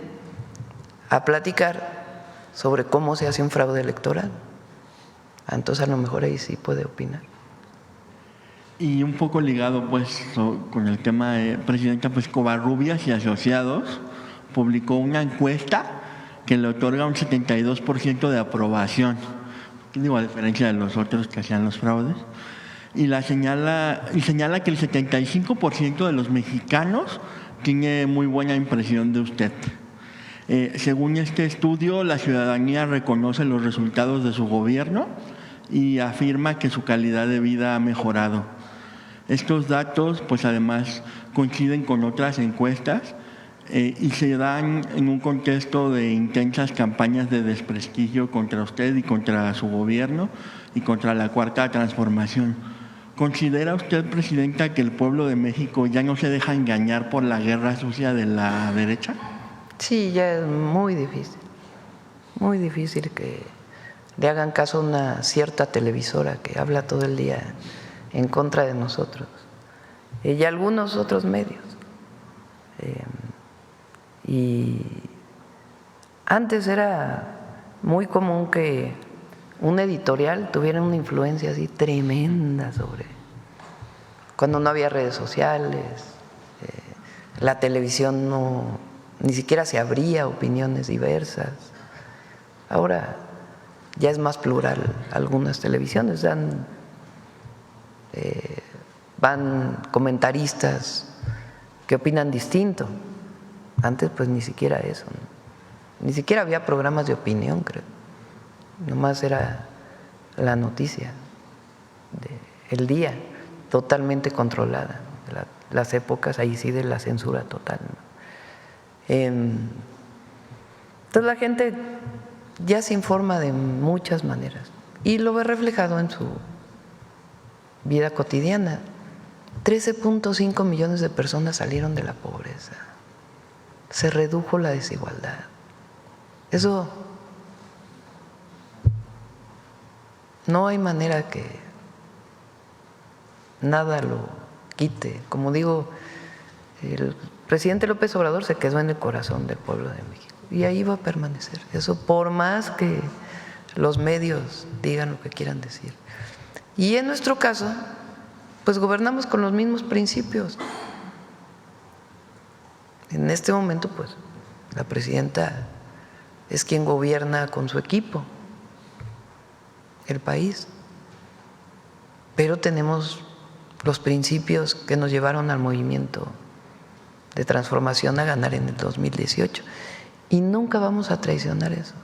a platicar sobre cómo se hace un fraude electoral. Entonces a lo mejor ahí sí puede opinar. Y un poco ligado pues con el tema de Presidenta, pues Covarrubias y Asociados publicó una encuesta que le otorga un 72% de aprobación, digo, a diferencia de los otros que hacían los fraudes, y señala que el 75% de los mexicanos tiene muy buena impresión de usted. Según este estudio, la ciudadanía reconoce los resultados de su gobierno y afirma que su calidad de vida ha mejorado. Estos datos, pues además, coinciden con otras encuestas y se dan en un contexto de intensas campañas de desprestigio contra usted y contra su gobierno y contra la Cuarta Transformación. ¿Considera usted, Presidenta, que el pueblo de México ya no se deja engañar por la guerra sucia de la derecha? Sí, ya es muy difícil que le hagan caso a una cierta televisora que habla todo el día en contra de nosotros y algunos otros medios. Y antes era muy común que un editorial tuviera una influencia así tremenda sobre, cuando no había redes sociales, la televisión ni siquiera se abría opiniones diversas. Ahora ya es más plural algunas televisiones, van comentaristas que opinan distinto. Antes pues ni siquiera eso, ¿no? Ni siquiera había programas de opinión, creo. Nomás era la noticia del día, totalmente controlada. Las épocas ahí sí de la censura total, ¿no? Entonces la gente ya se informa de muchas maneras y lo ve reflejado en su vida cotidiana. 13.5 millones de personas salieron de la pobreza. Se redujo la desigualdad. Eso no hay manera que nada lo quite. Como digo, el presidente López Obrador se quedó en el corazón del pueblo de México y ahí va a permanecer. Eso por más que los medios digan lo que quieran decir. Y en nuestro caso, pues gobernamos con los mismos principios. En este momento, pues, la presidenta es quien gobierna con su equipo el país, pero tenemos los principios que nos llevaron al movimiento de transformación a ganar en el 2018 y nunca vamos a traicionar eso.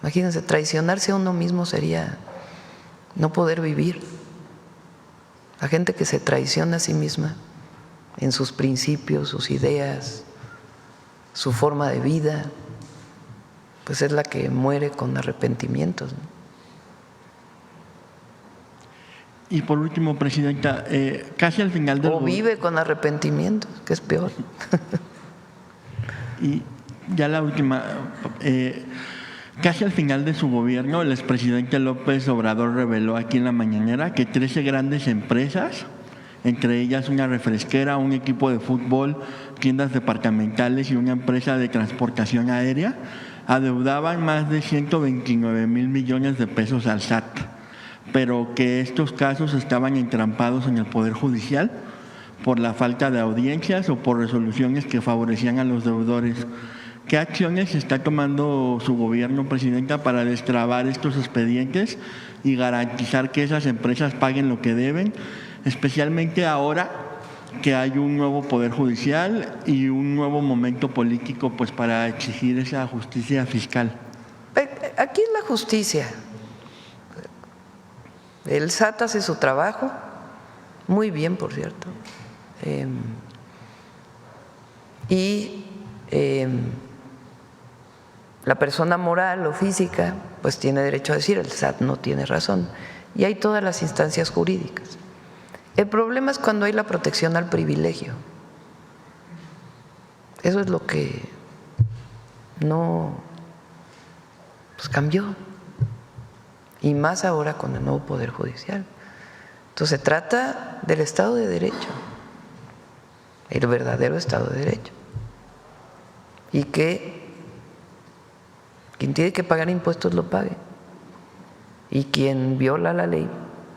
Imagínense, traicionarse a uno mismo sería no poder vivir. La gente que se traiciona a sí misma en sus principios, sus ideas, su forma de vida, pues es la que muere con arrepentimientos, ¿no? Y por último, Presidenta, casi al final del... O vive con arrepentimientos, que es peor. Y ya la última, casi al final de su gobierno, el expresidente López Obrador reveló aquí en la mañanera que 13 grandes empresas, entre ellas una refresquera, un equipo de fútbol, tiendas departamentales y una empresa de transportación aérea, adeudaban más de 129 mil millones de pesos al SAT, pero que estos casos estaban entrampados en el Poder Judicial por la falta de audiencias o por resoluciones que favorecían a los deudores. ¿Qué acciones está tomando su gobierno, Presidenta, para destrabar estos expedientes y garantizar que esas empresas paguen lo que deben especialmente ahora que hay un nuevo poder judicial y un nuevo momento político pues para exigir esa justicia fiscal. Aquí es la justicia. El SAT hace su trabajo, muy bien, por cierto. La persona moral o física pues tiene derecho a decir el SAT no tiene razón, y hay todas las instancias jurídicas. El problema es cuando hay la protección al privilegio. Eso es lo que no pues cambió, y más ahora con el nuevo Poder Judicial. Entonces se trata del Estado de Derecho, el verdadero Estado de Derecho, y que quien tiene que pagar impuestos lo pague, y quien viola la ley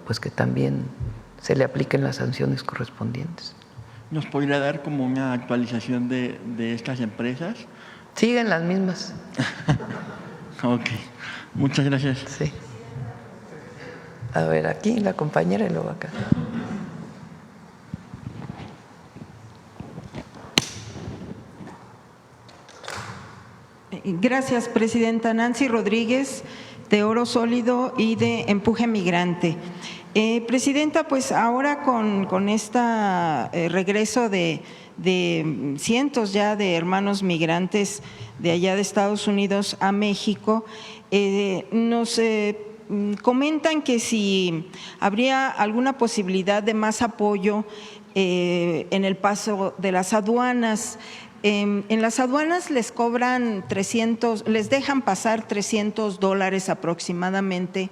pues que también se le apliquen las sanciones correspondientes. ¿Nos podría dar como una actualización de estas empresas? Siguen las mismas. Ok, muchas gracias. Sí. A ver, aquí la compañera y luego acá. Gracias, presidenta. Nancy Rodríguez, de Oro Sólido y de Empuje Migrante. Presidenta, pues ahora con este regreso de cientos ya de hermanos migrantes de allá de Estados Unidos a México, nos comentan que si habría alguna posibilidad de más apoyo en el paso de las aduanas. En las aduanas les cobran les dejan pasar $300 aproximadamente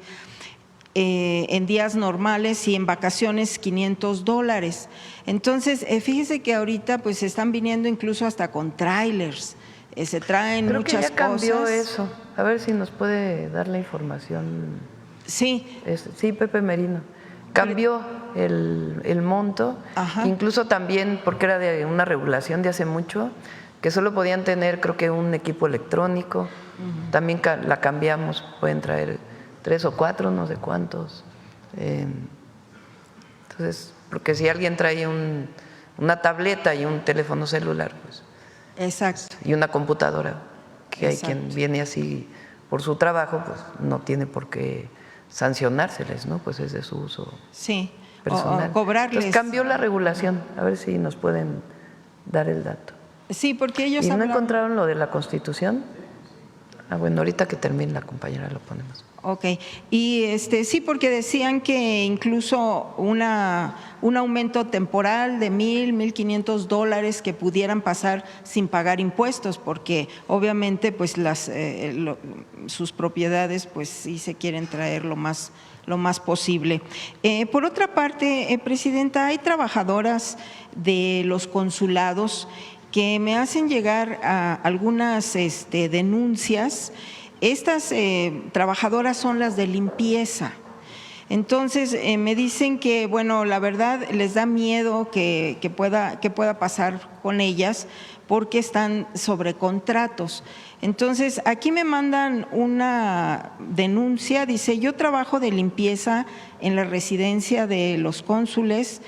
en días normales, y en vacaciones $500. Entonces, fíjese que ahorita pues están viniendo incluso hasta con trailers, se traen Creo muchas que ya cambió cosas. eso. A ver si nos puede dar la información. Sí. Sí, Pepe Merino. Cambió el monto, incluso también porque era de una regulación de hace mucho, que solo podían tener creo que un equipo electrónico. También la cambiamos, pueden traer 3 o 4, no sé cuántos. Entonces, porque si alguien trae una tableta y un teléfono celular, pues, exacto, y una computadora, que hay exacto, quien viene así por su trabajo, pues no tiene por qué sancionárseles, ¿no? Pues es de su uso personal. O cobrarles. Entonces cambió la regulación, a ver si nos pueden dar el dato. Sí, porque ellos ¿Y no encontraron lo de la Constitución? Bueno, ahorita que termine la compañera lo ponemos. Ok, y sí, porque decían que incluso un aumento temporal de $1,500 que pudieran pasar sin pagar impuestos, porque obviamente pues sus propiedades pues sí se quieren traer lo más posible. Por otra parte, presidenta, hay trabajadoras de los consulados que me hacen llegar a algunas denuncias. Estas trabajadoras son las de limpieza. Entonces me dicen que, bueno, la verdad les da miedo que pueda pasar con ellas porque están sobre contratos. Entonces aquí me mandan una denuncia, dice: yo trabajo de limpieza en la residencia de los cónsules,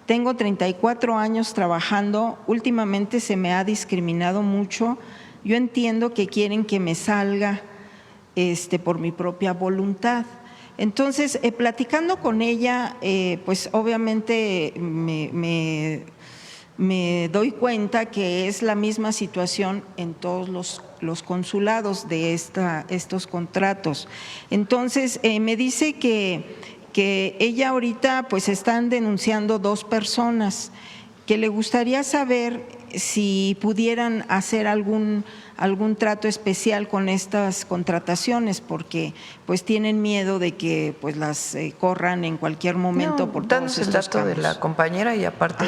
tengo 34 años trabajando, últimamente se me ha discriminado mucho, yo entiendo que quieren que me salga por mi propia voluntad. Entonces, platicando con ella, pues obviamente me doy cuenta que es la misma situación en todos los consulados de estos contratos. Entonces, me dice que ella ahorita pues están denunciando 2 personas, que le gustaría saber si pudieran hacer algún trato especial con estas contrataciones, porque pues tienen miedo de que pues las corran en cualquier momento por todos estos dato cambios. de la compañera, y aparte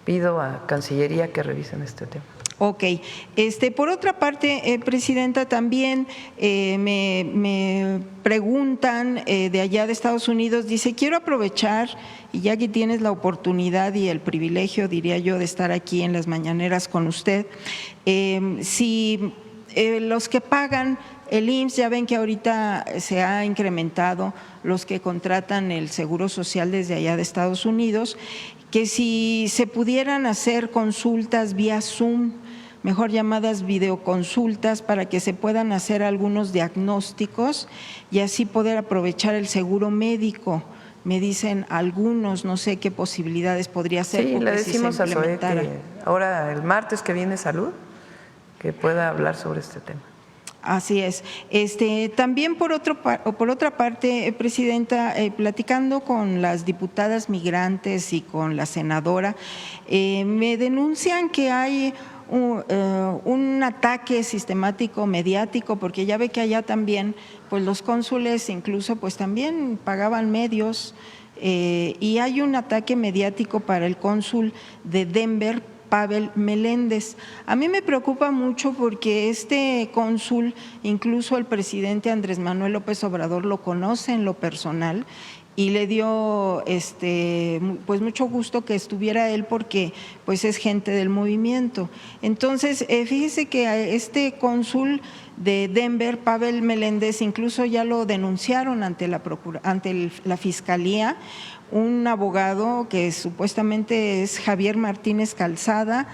pido a Cancillería que revisen este tema. Ok. Por otra parte, presidenta, también me preguntan de allá de Estados Unidos, dice: quiero aprovechar, y ya que tienes la oportunidad y el privilegio, diría yo, de estar aquí en las mañaneras con usted, si los que pagan El IMSS, ya ven que ahorita se ha incrementado los que contratan el Seguro Social desde allá de Estados Unidos, que si se pudieran hacer consultas vía Zoom, mejor llamadas videoconsultas, para que se puedan hacer algunos diagnósticos y así poder aprovechar el seguro médico. Me dicen algunos, no sé qué posibilidades podría ser. Sí, le decimos a Zoe que ahora el martes que viene Salud, que pueda hablar sobre este tema. Así es. También por otra parte, Presidenta, platicando con las diputadas migrantes y con la senadora, me denuncian que hay un ataque sistemático mediático, porque ya ve que allá también pues los cónsules incluso pues también pagaban medios, y hay un ataque mediático para el cónsul de Denver, Pavel Meléndez. A mí me preocupa mucho porque este cónsul, incluso el presidente Andrés Manuel López Obrador lo conoce en lo personal y le dio pues mucho gusto que estuviera él porque pues es gente del movimiento. Entonces, fíjese que este cónsul de Denver, Pavel Meléndez, incluso ya lo denunciaron ante la Fiscalía, un abogado que supuestamente es Javier Martínez Calzada,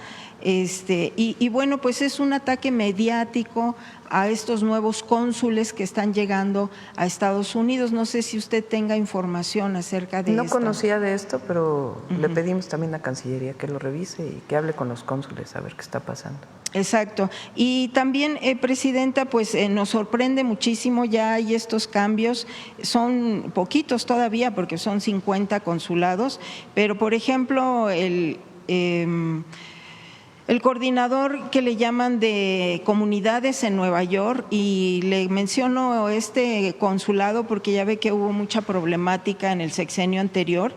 y bueno, pues es un ataque mediático a estos nuevos cónsules que están llegando a Estados Unidos. No sé si usted tenga información acerca de esto. No conocía de esto, pero le pedimos también a Cancillería que lo revise y que hable con los cónsules a ver qué está pasando. Exacto. Y también, Presidenta, pues nos sorprende muchísimo, ya hay estos cambios, son poquitos todavía porque son 50 consulados, pero por ejemplo el coordinador que le llaman de comunidades en Nueva York, y le menciono este consulado porque ya ve que hubo mucha problemática en el sexenio anterior.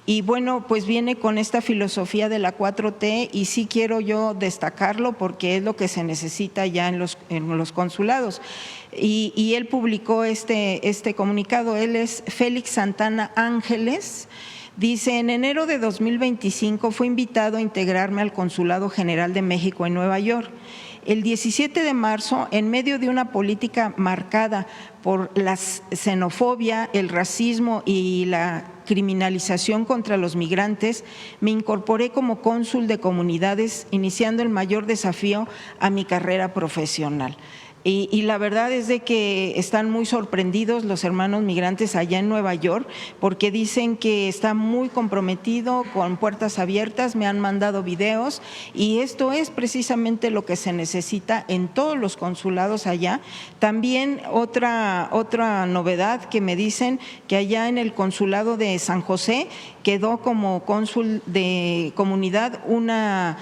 Y bueno, pues viene con esta filosofía de la 4T y sí quiero yo destacarlo porque es lo que se necesita ya en los consulados. Y él publicó este comunicado, él es Félix Santana Ángeles. Dice, en enero de 2025 fue invitado a integrarme al Consulado General de México en Nueva York. El 17 de marzo, en medio de una política marcada por la xenofobia, el racismo y la criminalización contra los migrantes, me incorporé como cónsul de comunidades, iniciando el mayor desafío a mi carrera profesional. Y la verdad es de que están muy sorprendidos los hermanos migrantes allá en Nueva York porque dicen que está muy comprometido, con puertas abiertas, me han mandado videos y esto es precisamente lo que se necesita en todos los consulados allá. También otra novedad que me dicen que allá en el consulado de San José quedó como cónsul de comunidad una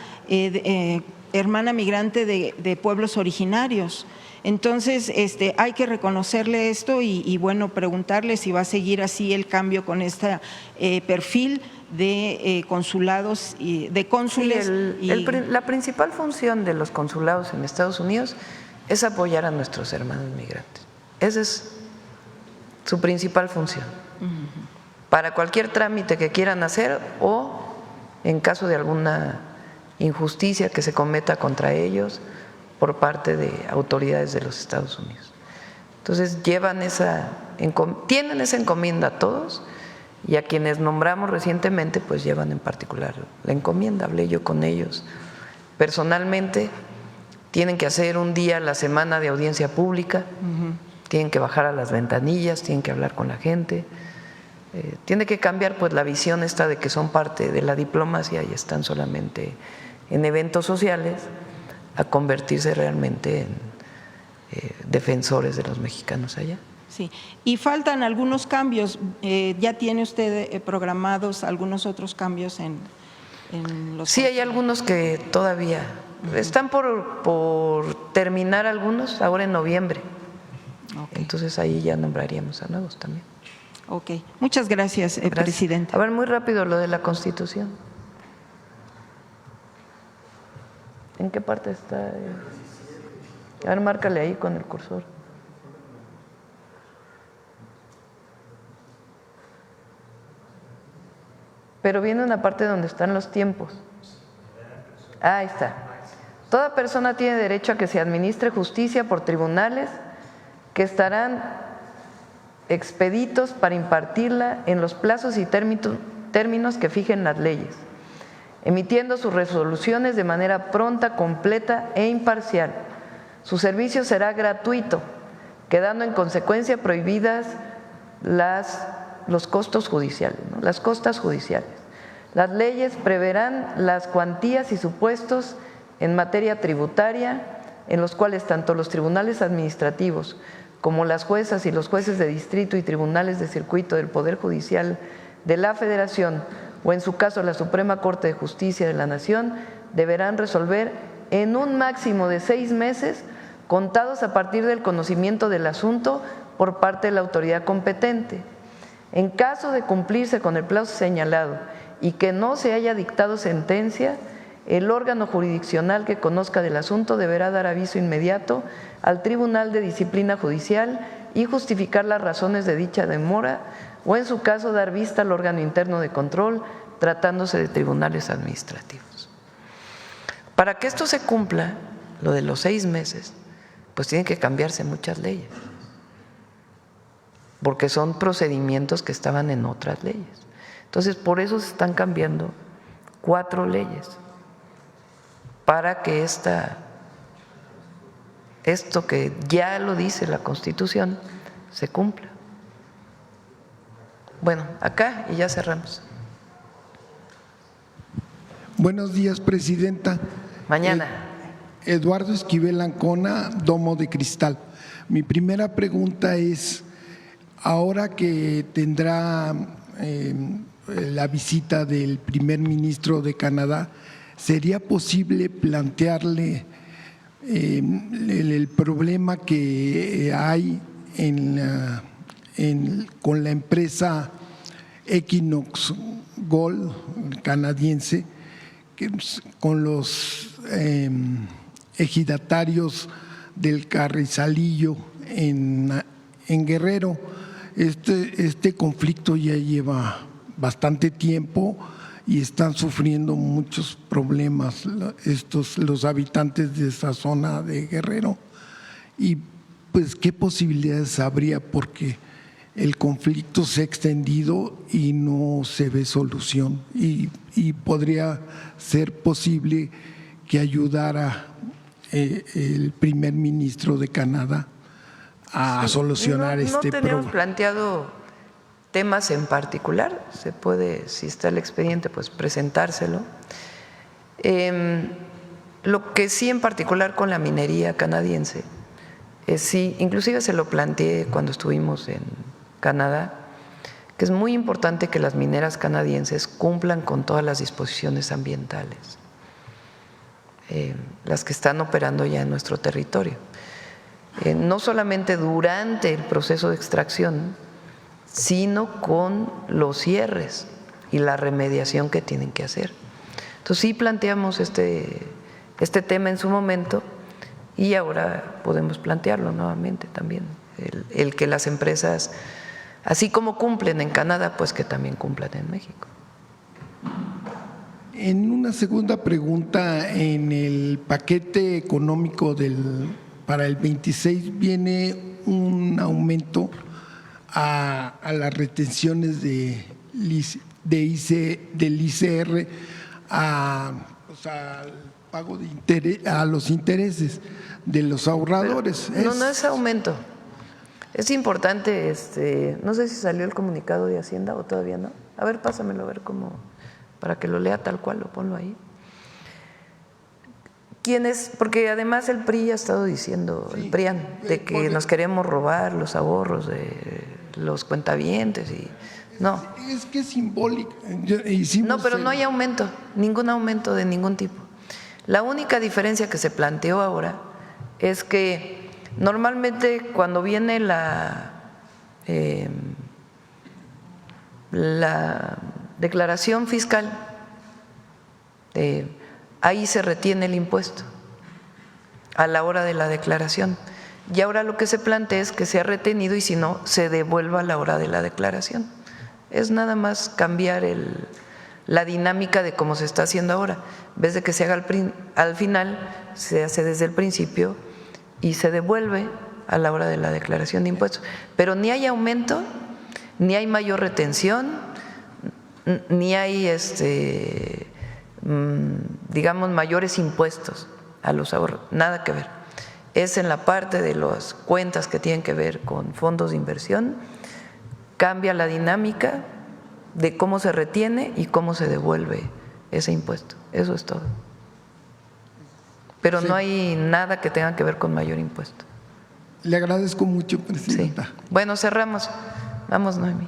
hermana migrante de pueblos originarios. Entonces, hay que reconocerle esto y bueno, preguntarle si va a seguir así el cambio con este perfil de consulados y de cónsules. Sí, la principal función de los consulados en Estados Unidos es apoyar a nuestros hermanos migrantes. Esa es su principal función. Para cualquier trámite que quieran hacer o en caso de alguna injusticia que se cometa contra ellos por parte de autoridades de los Estados Unidos. Entonces tienen esa encomienda a todos y a quienes nombramos recientemente pues llevan en particular la encomienda. Hablé yo con ellos personalmente, tienen que hacer un día a la semana de audiencia pública, tienen que bajar a las ventanillas, tienen que hablar con la gente, tiene que cambiar pues la visión esta de que son parte de la diplomacia y están solamente en eventos sociales, a convertirse realmente en defensores de los mexicanos allá. Sí, y faltan algunos cambios. ¿Ya tiene usted programados algunos otros cambios en los? Sí, hay algunos que todavía están por terminar algunos ahora en noviembre. Okay. Entonces ahí ya nombraríamos a nuevos también. Ok, muchas gracias, Presidenta. A ver, muy rápido lo de la Constitución. ¿En qué parte está? A ver, márcale ahí con el cursor. Pero viene una parte donde están los tiempos. Ahí está. Toda persona tiene derecho a que se administre justicia por tribunales que estarán expeditos para impartirla en los plazos y términos que fijen las leyes, emitiendo sus resoluciones de manera pronta, completa e imparcial. Su servicio será gratuito, quedando en consecuencia prohibidas los costos judiciales, ¿no? Las costas judiciales. Las leyes preverán las cuantías y supuestos en materia tributaria en los cuales tanto los tribunales administrativos como las juezas y los jueces de distrito y tribunales de circuito del Poder Judicial de la Federación o en su caso la Suprema Corte de Justicia de la Nación deberán resolver en un máximo de 6 meses contados a partir del conocimiento del asunto por parte de la autoridad competente. En caso de cumplirse con el plazo señalado y que no se haya dictado sentencia, el órgano jurisdiccional que conozca del asunto deberá dar aviso inmediato al Tribunal de Disciplina Judicial y justificar las razones de dicha demora o en su caso dar vista al órgano interno de control tratándose de tribunales administrativos. Para que esto se cumpla, lo de los 6 meses, pues tienen que cambiarse muchas leyes, porque son procedimientos que estaban en otras leyes. Entonces, por eso se están cambiando 4 leyes, para que esto que ya lo dice la Constitución se cumpla. Bueno, acá y ya cerramos. Buenos días, presidenta. Mañana. Eduardo Esquivel Ancona, Domo de Cristal. Mi primera pregunta es, ahora que tendrá la visita del primer ministro de Canadá, ¿sería posible plantearle el problema que hay con la empresa Equinox Gold canadiense, con los ejidatarios del Carrizalillo en Guerrero? Este conflicto ya lleva bastante tiempo y están sufriendo muchos problemas los habitantes de esa zona de Guerrero. Y pues, ¿qué posibilidades habría? Porque el conflicto se ha extendido y no se ve solución, y podría ser posible que ayudara el primer ministro de Canadá a solucionar este problema. No tenemos planteado temas en particular, se puede, si está el expediente, pues presentárselo. Lo que sí en particular con la minería canadiense, sí, inclusive se lo planteé cuando estuvimos en Canadá, que es muy importante que las mineras canadienses cumplan con todas las disposiciones ambientales, las que están operando ya en nuestro territorio, no solamente durante el proceso de extracción, sino con los cierres y la remediación que tienen que hacer. Entonces sí planteamos este tema en su momento y ahora podemos plantearlo nuevamente también, el que las empresas, así como cumplen en Canadá, pues que también cumplan en México. En una segunda pregunta, en el paquete económico para el 26 viene un aumento a las retenciones del ICR, al pago de interés, a los intereses de los ahorradores. Pero no es aumento. Es importante, no sé si salió el comunicado de Hacienda o todavía no. A ver, pásamelo, a ver cómo, para que lo lea tal cual, lo ponlo ahí. Porque además el PRI ha estado diciendo, el PRIAN, de que nos queremos robar los ahorros de los cuentavientes y no. Es que es simbólico. No, pero no hay aumento, ningún aumento de ningún tipo. La única diferencia que se planteó ahora es que normalmente cuando viene la declaración fiscal, ahí se retiene el impuesto a la hora de la declaración. Y ahora lo que se plantea es que sea retenido y si no, se devuelva a la hora de la declaración. Es nada más cambiar la dinámica de cómo se está haciendo ahora. En vez de que se haga al final, se hace desde el principio y se devuelve a la hora de la declaración de impuestos. Pero ni hay aumento, ni hay mayor retención, ni hay digamos mayores impuestos a los ahorros, nada que ver. Es en la parte de las cuentas que tienen que ver con fondos de inversión, cambia la dinámica de cómo se retiene y cómo se devuelve ese impuesto. Eso es todo. Pero no hay nada que tenga que ver con mayor impuesto. Le agradezco mucho, presidenta. Sí. Bueno, cerramos. Vamos, Noemí.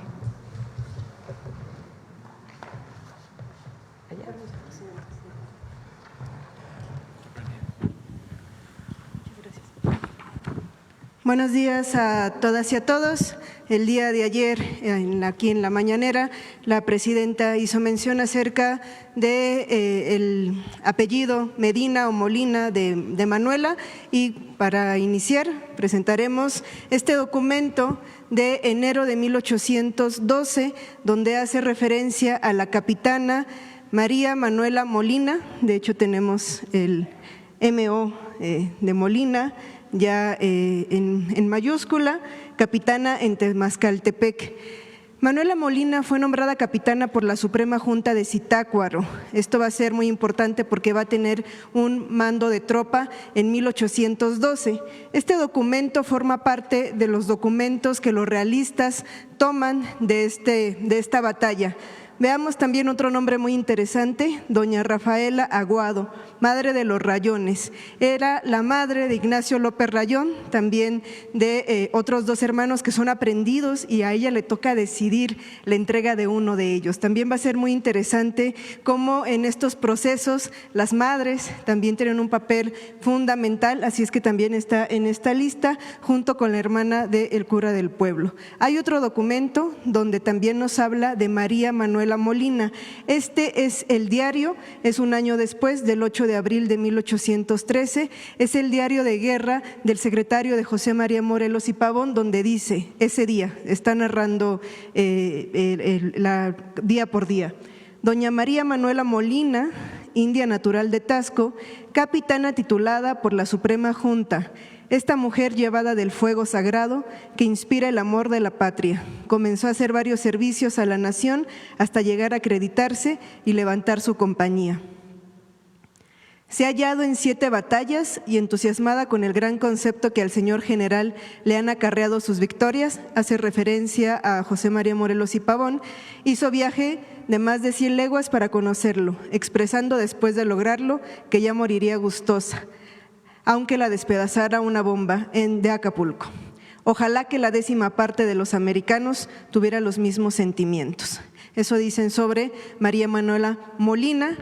Buenos días a todas y a todos. El día de ayer, aquí en la mañanera, la presidenta hizo mención acerca de el apellido Medina o Molina de Manuela, y para iniciar presentaremos este documento de enero de 1812, donde hace referencia a la capitana María Manuela Molina. De hecho, tenemos el MO de Molina ya en mayúscula, capitana en Temazcaltepec. Manuela Molina fue nombrada capitana por la Suprema Junta de Zitácuaro. Esto va a ser muy importante porque va a tener un mando de tropa en 1812. Este documento forma parte de los documentos que los realistas toman de esta batalla. Veamos también otro nombre muy interesante, doña Rafaela Aguado, madre de los Rayones. Era la madre de Ignacio López Rayón, también de otros dos hermanos que son aprendidos, y a ella le toca decidir la entrega de uno de ellos. También va a ser muy interesante cómo en estos procesos las madres también tienen un papel fundamental, así es que también está en esta lista junto con la hermana del cura del pueblo. Hay otro documento donde también nos habla de María Manuela Molina. Este es el diario, es un año después, del 8 de abril de 1813, es el diario de guerra del secretario de José María Morelos y Pavón, donde dice, ese día, está narrando día por día. Doña María Manuela Molina, india natural de Tasco, capitana titulada por la Suprema Junta. Esta mujer llevada del fuego sagrado que inspira el amor de la patria. Comenzó a hacer varios servicios a la nación hasta llegar a acreditarse y levantar su compañía. Se ha hallado en 7 batallas y entusiasmada con el gran concepto que al señor general le han acarreado sus victorias, hace referencia a José María Morelos y Pavón, hizo viaje de más de 100 leguas para conocerlo, expresando después de lograrlo que ya moriría gustosa, aunque la despedazara una bomba de Acapulco. Ojalá que la 10ª parte de los americanos tuviera los mismos sentimientos. Eso dicen sobre María Manuela Molina.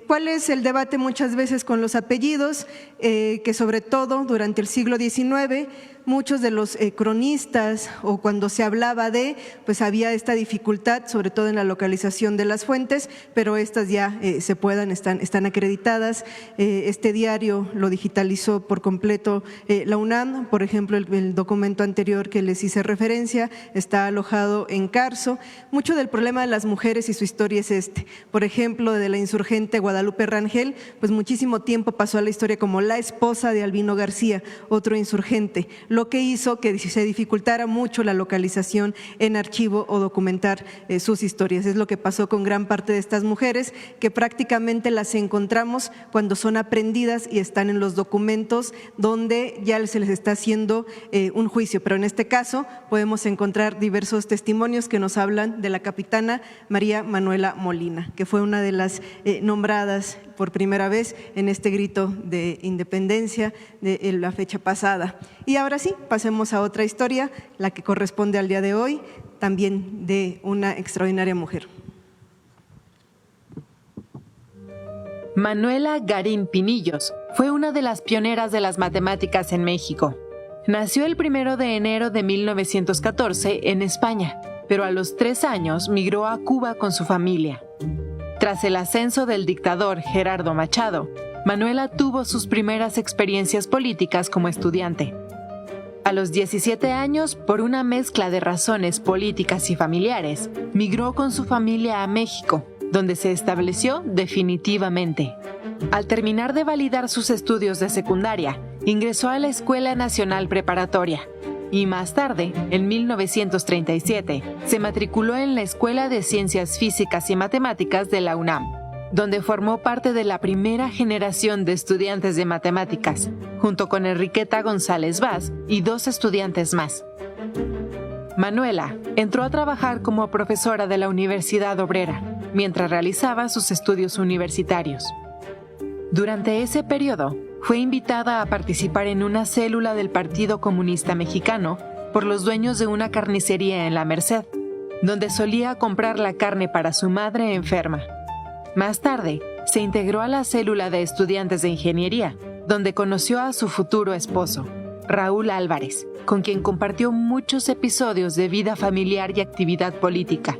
¿Cuál es el debate muchas veces con los apellidos? Que sobre todo durante el siglo XIX muchos de los cronistas, o cuando se hablaba de, pues había esta dificultad, sobre todo en la localización de las fuentes, pero estas ya están acreditadas. Este diario lo digitalizó por completo la UNAM. Por ejemplo, el documento anterior que les hice referencia está alojado en Carso. Mucho del problema de las mujeres y su historia es este. Por ejemplo, de la insurgente Guadalupe Rangel, pues muchísimo tiempo pasó a la historia como la esposa de Albino García, otro insurgente, lo que hizo que se dificultara mucho la localización en archivo o documentar sus historias. Es lo que pasó con gran parte de estas mujeres, que prácticamente las encontramos cuando son aprehendidas y están en los documentos donde ya se les está haciendo un juicio. Pero en este caso podemos encontrar diversos testimonios que nos hablan de la capitana María Manuela Molina, que fue una de las nombradas por primera vez en este grito de independencia de la fecha pasada. Y ahora sí, pasemos a otra historia, la que corresponde al día de hoy, también de una extraordinaria mujer. Manuela Garín Pinillos fue una de las pioneras de las matemáticas en México. Nació el 1 de enero de 1914 en España, pero a los 3 años migró a Cuba con su familia. Tras el ascenso del dictador Gerardo Machado, Manuela tuvo sus primeras experiencias políticas como estudiante. A los 17 años, por una mezcla de razones políticas y familiares, migró con su familia a México, donde se estableció definitivamente. Al terminar de validar sus estudios de secundaria, ingresó a la Escuela Nacional Preparatoria y más tarde, en 1937, se matriculó en la Escuela de Ciencias Físicas y Matemáticas de la UNAM, donde formó parte de la primera generación de estudiantes de matemáticas, junto con Enriqueta González Vaz y 2 estudiantes más. Manuela entró a trabajar como profesora de la Universidad Obrera, mientras realizaba sus estudios universitarios. Durante ese periodo, fue invitada a participar en una célula del Partido Comunista Mexicano por los dueños de una carnicería en La Merced, donde solía comprar la carne para su madre enferma. Más tarde, se integró a la célula de estudiantes de ingeniería, donde conoció a su futuro esposo, Raúl Álvarez, con quien compartió muchos episodios de vida familiar y actividad política.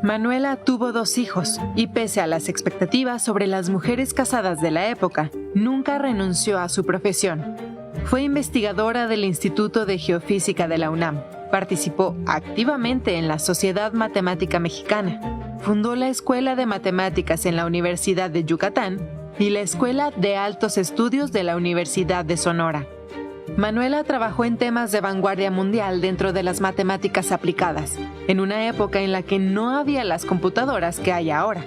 Manuela tuvo 2 hijos y, pese a las expectativas sobre las mujeres casadas de la época, nunca renunció a su profesión. Fue investigadora del Instituto de Geofísica de la UNAM, participó activamente en la Sociedad Matemática Mexicana, fundó la Escuela de Matemáticas en la Universidad de Yucatán y la Escuela de Altos Estudios de la Universidad de Sonora. Manuela trabajó en temas de vanguardia mundial dentro de las matemáticas aplicadas, en una época en la que no había las computadoras que hay ahora,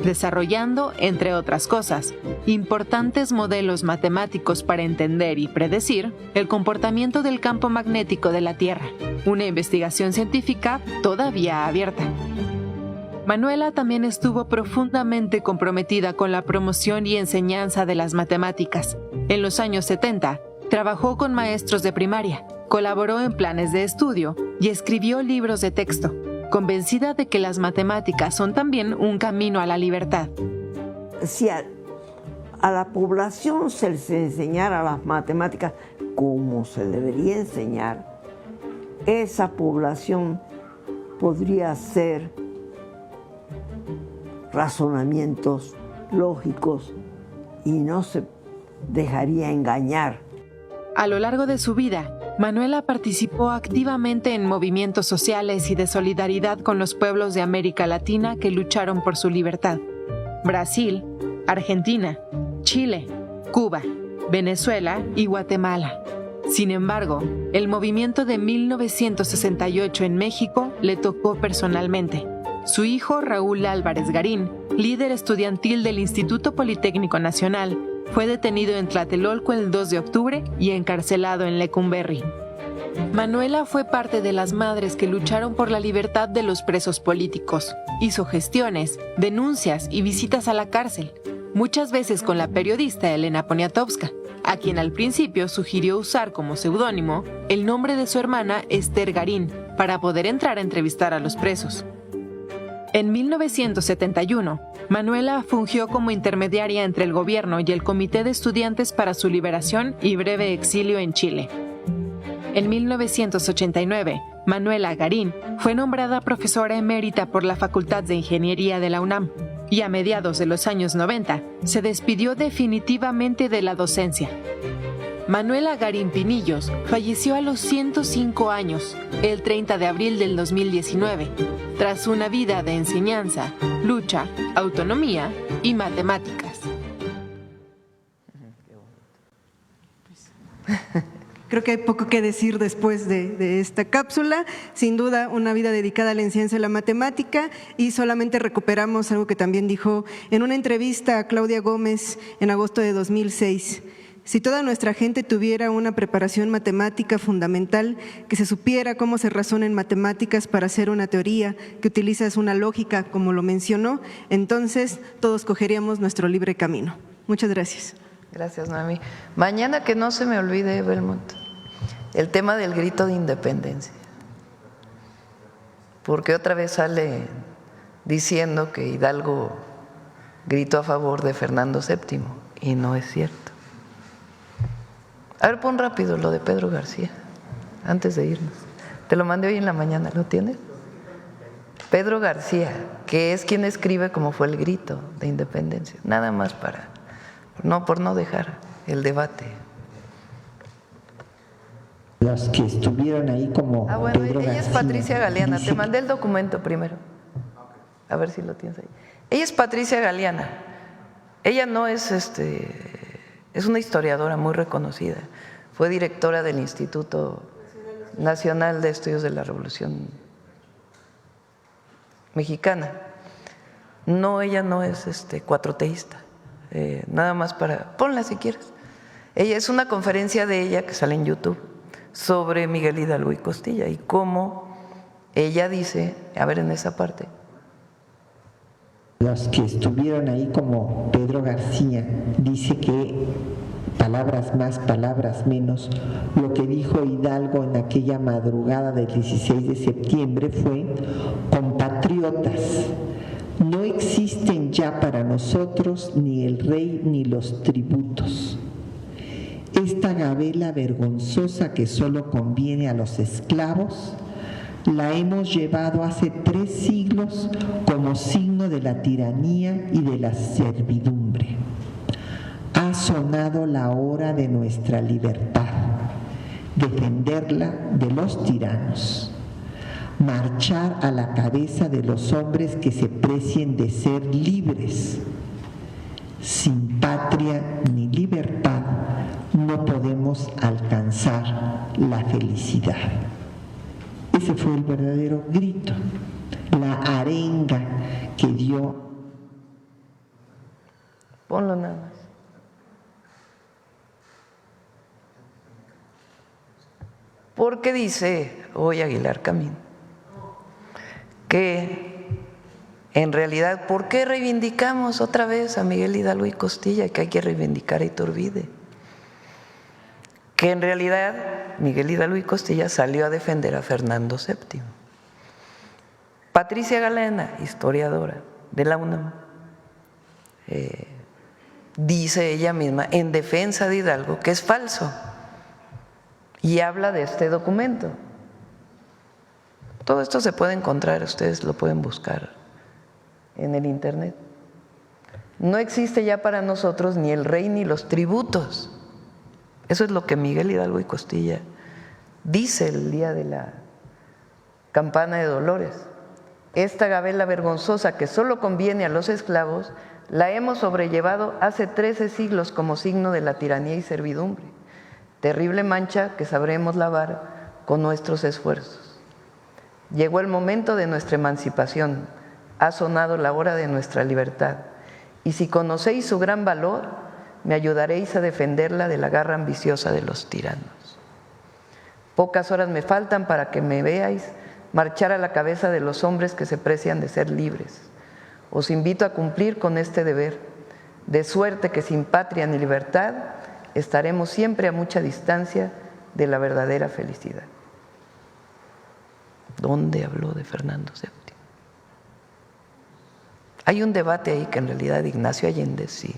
desarrollando, entre otras cosas, importantes modelos matemáticos para entender y predecir el comportamiento del campo magnético de la Tierra, una investigación científica todavía abierta. Manuela también estuvo profundamente comprometida con la promoción y enseñanza de las matemáticas. En los años 70, trabajó con maestros de primaria, colaboró en planes de estudio y escribió libros de texto, convencida de que las matemáticas son también un camino a la libertad. Si a la población se les enseñara las matemáticas como se debería enseñar, esa población podría hacer razonamientos lógicos y no se dejaría engañar. A lo largo de su vida, Manuela participó activamente en movimientos sociales y de solidaridad con los pueblos de América Latina que lucharon por su libertad. Brasil, Argentina, Chile, Cuba, Venezuela y Guatemala. Sin embargo, el movimiento de 1968 en México le tocó personalmente. Su hijo Raúl Álvarez Garín, líder estudiantil del Instituto Politécnico Nacional, fue detenido en Tlatelolco el 2 de octubre y encarcelado en Lecumberri. Manuela fue parte de las madres que lucharon por la libertad de los presos políticos. Hizo gestiones, denuncias y visitas a la cárcel, muchas veces con la periodista Elena Poniatowska, a quien al principio sugirió usar como seudónimo el nombre de su hermana Esther Garín para poder entrar a entrevistar a los presos. En 1971, Manuela fungió como intermediaria entre el gobierno y el Comité de Estudiantes para su Liberación y breve exilio en Chile. En 1989, Manuela Garín fue nombrada profesora emérita por la Facultad de Ingeniería de la UNAM y a mediados de los años 90 se despidió definitivamente de la docencia. Manuela Garín Pinillos falleció a los 105 años, el 30 de abril del 2019, tras una vida de enseñanza, lucha, autonomía y matemáticas. Creo que hay poco que decir después de esta cápsula. Sin duda, una vida dedicada a la ciencia y la matemática, y solamente recuperamos algo que también dijo en una entrevista a Claudia Gómez en agosto de 2006. Si toda nuestra gente tuviera una preparación matemática fundamental, que se supiera cómo se razona en matemáticas para hacer una teoría, que utilizas una lógica, como lo mencionó, entonces todos cogeríamos nuestro libre camino. Muchas gracias. Gracias, Noemí. Mañana, que no se me olvide, Belmont, el tema del grito de independencia, porque otra vez sale diciendo que Hidalgo gritó a favor de Fernando VII, y no es cierto. A ver, pon rápido lo de Pedro García, antes de irnos. Te lo mandé hoy en la mañana, ¿lo tienes? Pedro García, que es quien escribe cómo fue el grito de independencia, nada más por no dejar el debate. Las que estuvieron ahí como bueno, Pedro ella García, es Patricia Galeana, te mandé el documento primero, a ver si lo tienes ahí. Ella es Patricia Galeana, ella no es Es una historiadora muy reconocida. Fue directora del Instituto Nacional de Estudios de la Revolución Mexicana. No, ella no es cuatroteísta. Nada más para… Ponla si quieres. Ella es una conferencia de ella que sale en YouTube sobre Miguel Hidalgo y Costilla y cómo ella dice, a ver en esa parte. Los que estuvieron ahí, como Pedro García, dice que palabras más, palabras menos, lo que dijo Hidalgo en aquella madrugada del 16 de septiembre fue: compatriotas, no existen ya para nosotros ni el rey ni los tributos. Esta gabela vergonzosa que solo conviene a los esclavos, la hemos llevado hace 3 siglos como signo de la tiranía y de la servidumbre. Ha sonado la hora de nuestra libertad, defenderla de los tiranos, marchar a la cabeza de los hombres que se precien de ser libres. Sin patria ni libertad no podemos alcanzar la felicidad. Ese fue el verdadero grito, la arenga que dio. Ponlo nada más. Porque dice hoy Aguilar Camín que en realidad, ¿por qué reivindicamos otra vez a Miguel Hidalgo y Costilla? Que hay que reivindicar a Iturbide. Que en realidad Miguel Hidalgo y Costilla salió a defender a Fernando VII. Patricia Galena, historiadora de la UNAM, dice ella misma en defensa de Hidalgo que es falso y habla de este documento. Todo esto se puede encontrar, ustedes lo pueden buscar en el internet. No existe ya para nosotros ni el rey ni los tributos. Eso es lo que Miguel Hidalgo y Costilla dice el día de la campana de Dolores. Esta gabela vergonzosa que solo conviene a los esclavos, la hemos sobrellevado hace 13 siglos como signo de la tiranía y servidumbre. Terrible mancha que sabremos lavar con nuestros esfuerzos. Llegó el momento de nuestra emancipación, ha sonado la hora de nuestra libertad, y si conocéis su gran valor, me ayudaréis a defenderla de la garra ambiciosa de los tiranos. Pocas horas me faltan para que me veáis marchar a la cabeza de los hombres que se precian de ser libres. Os invito a cumplir con este deber, de suerte que sin patria ni libertad estaremos siempre a mucha distancia de la verdadera felicidad. ¿Dónde habló de Fernando VII? Hay un debate ahí que en realidad Ignacio Allende sí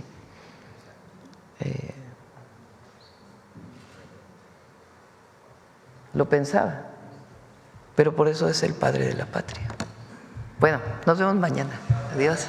lo pensaba, pero por eso es el padre de la patria. Bueno, nos vemos mañana. Adiós.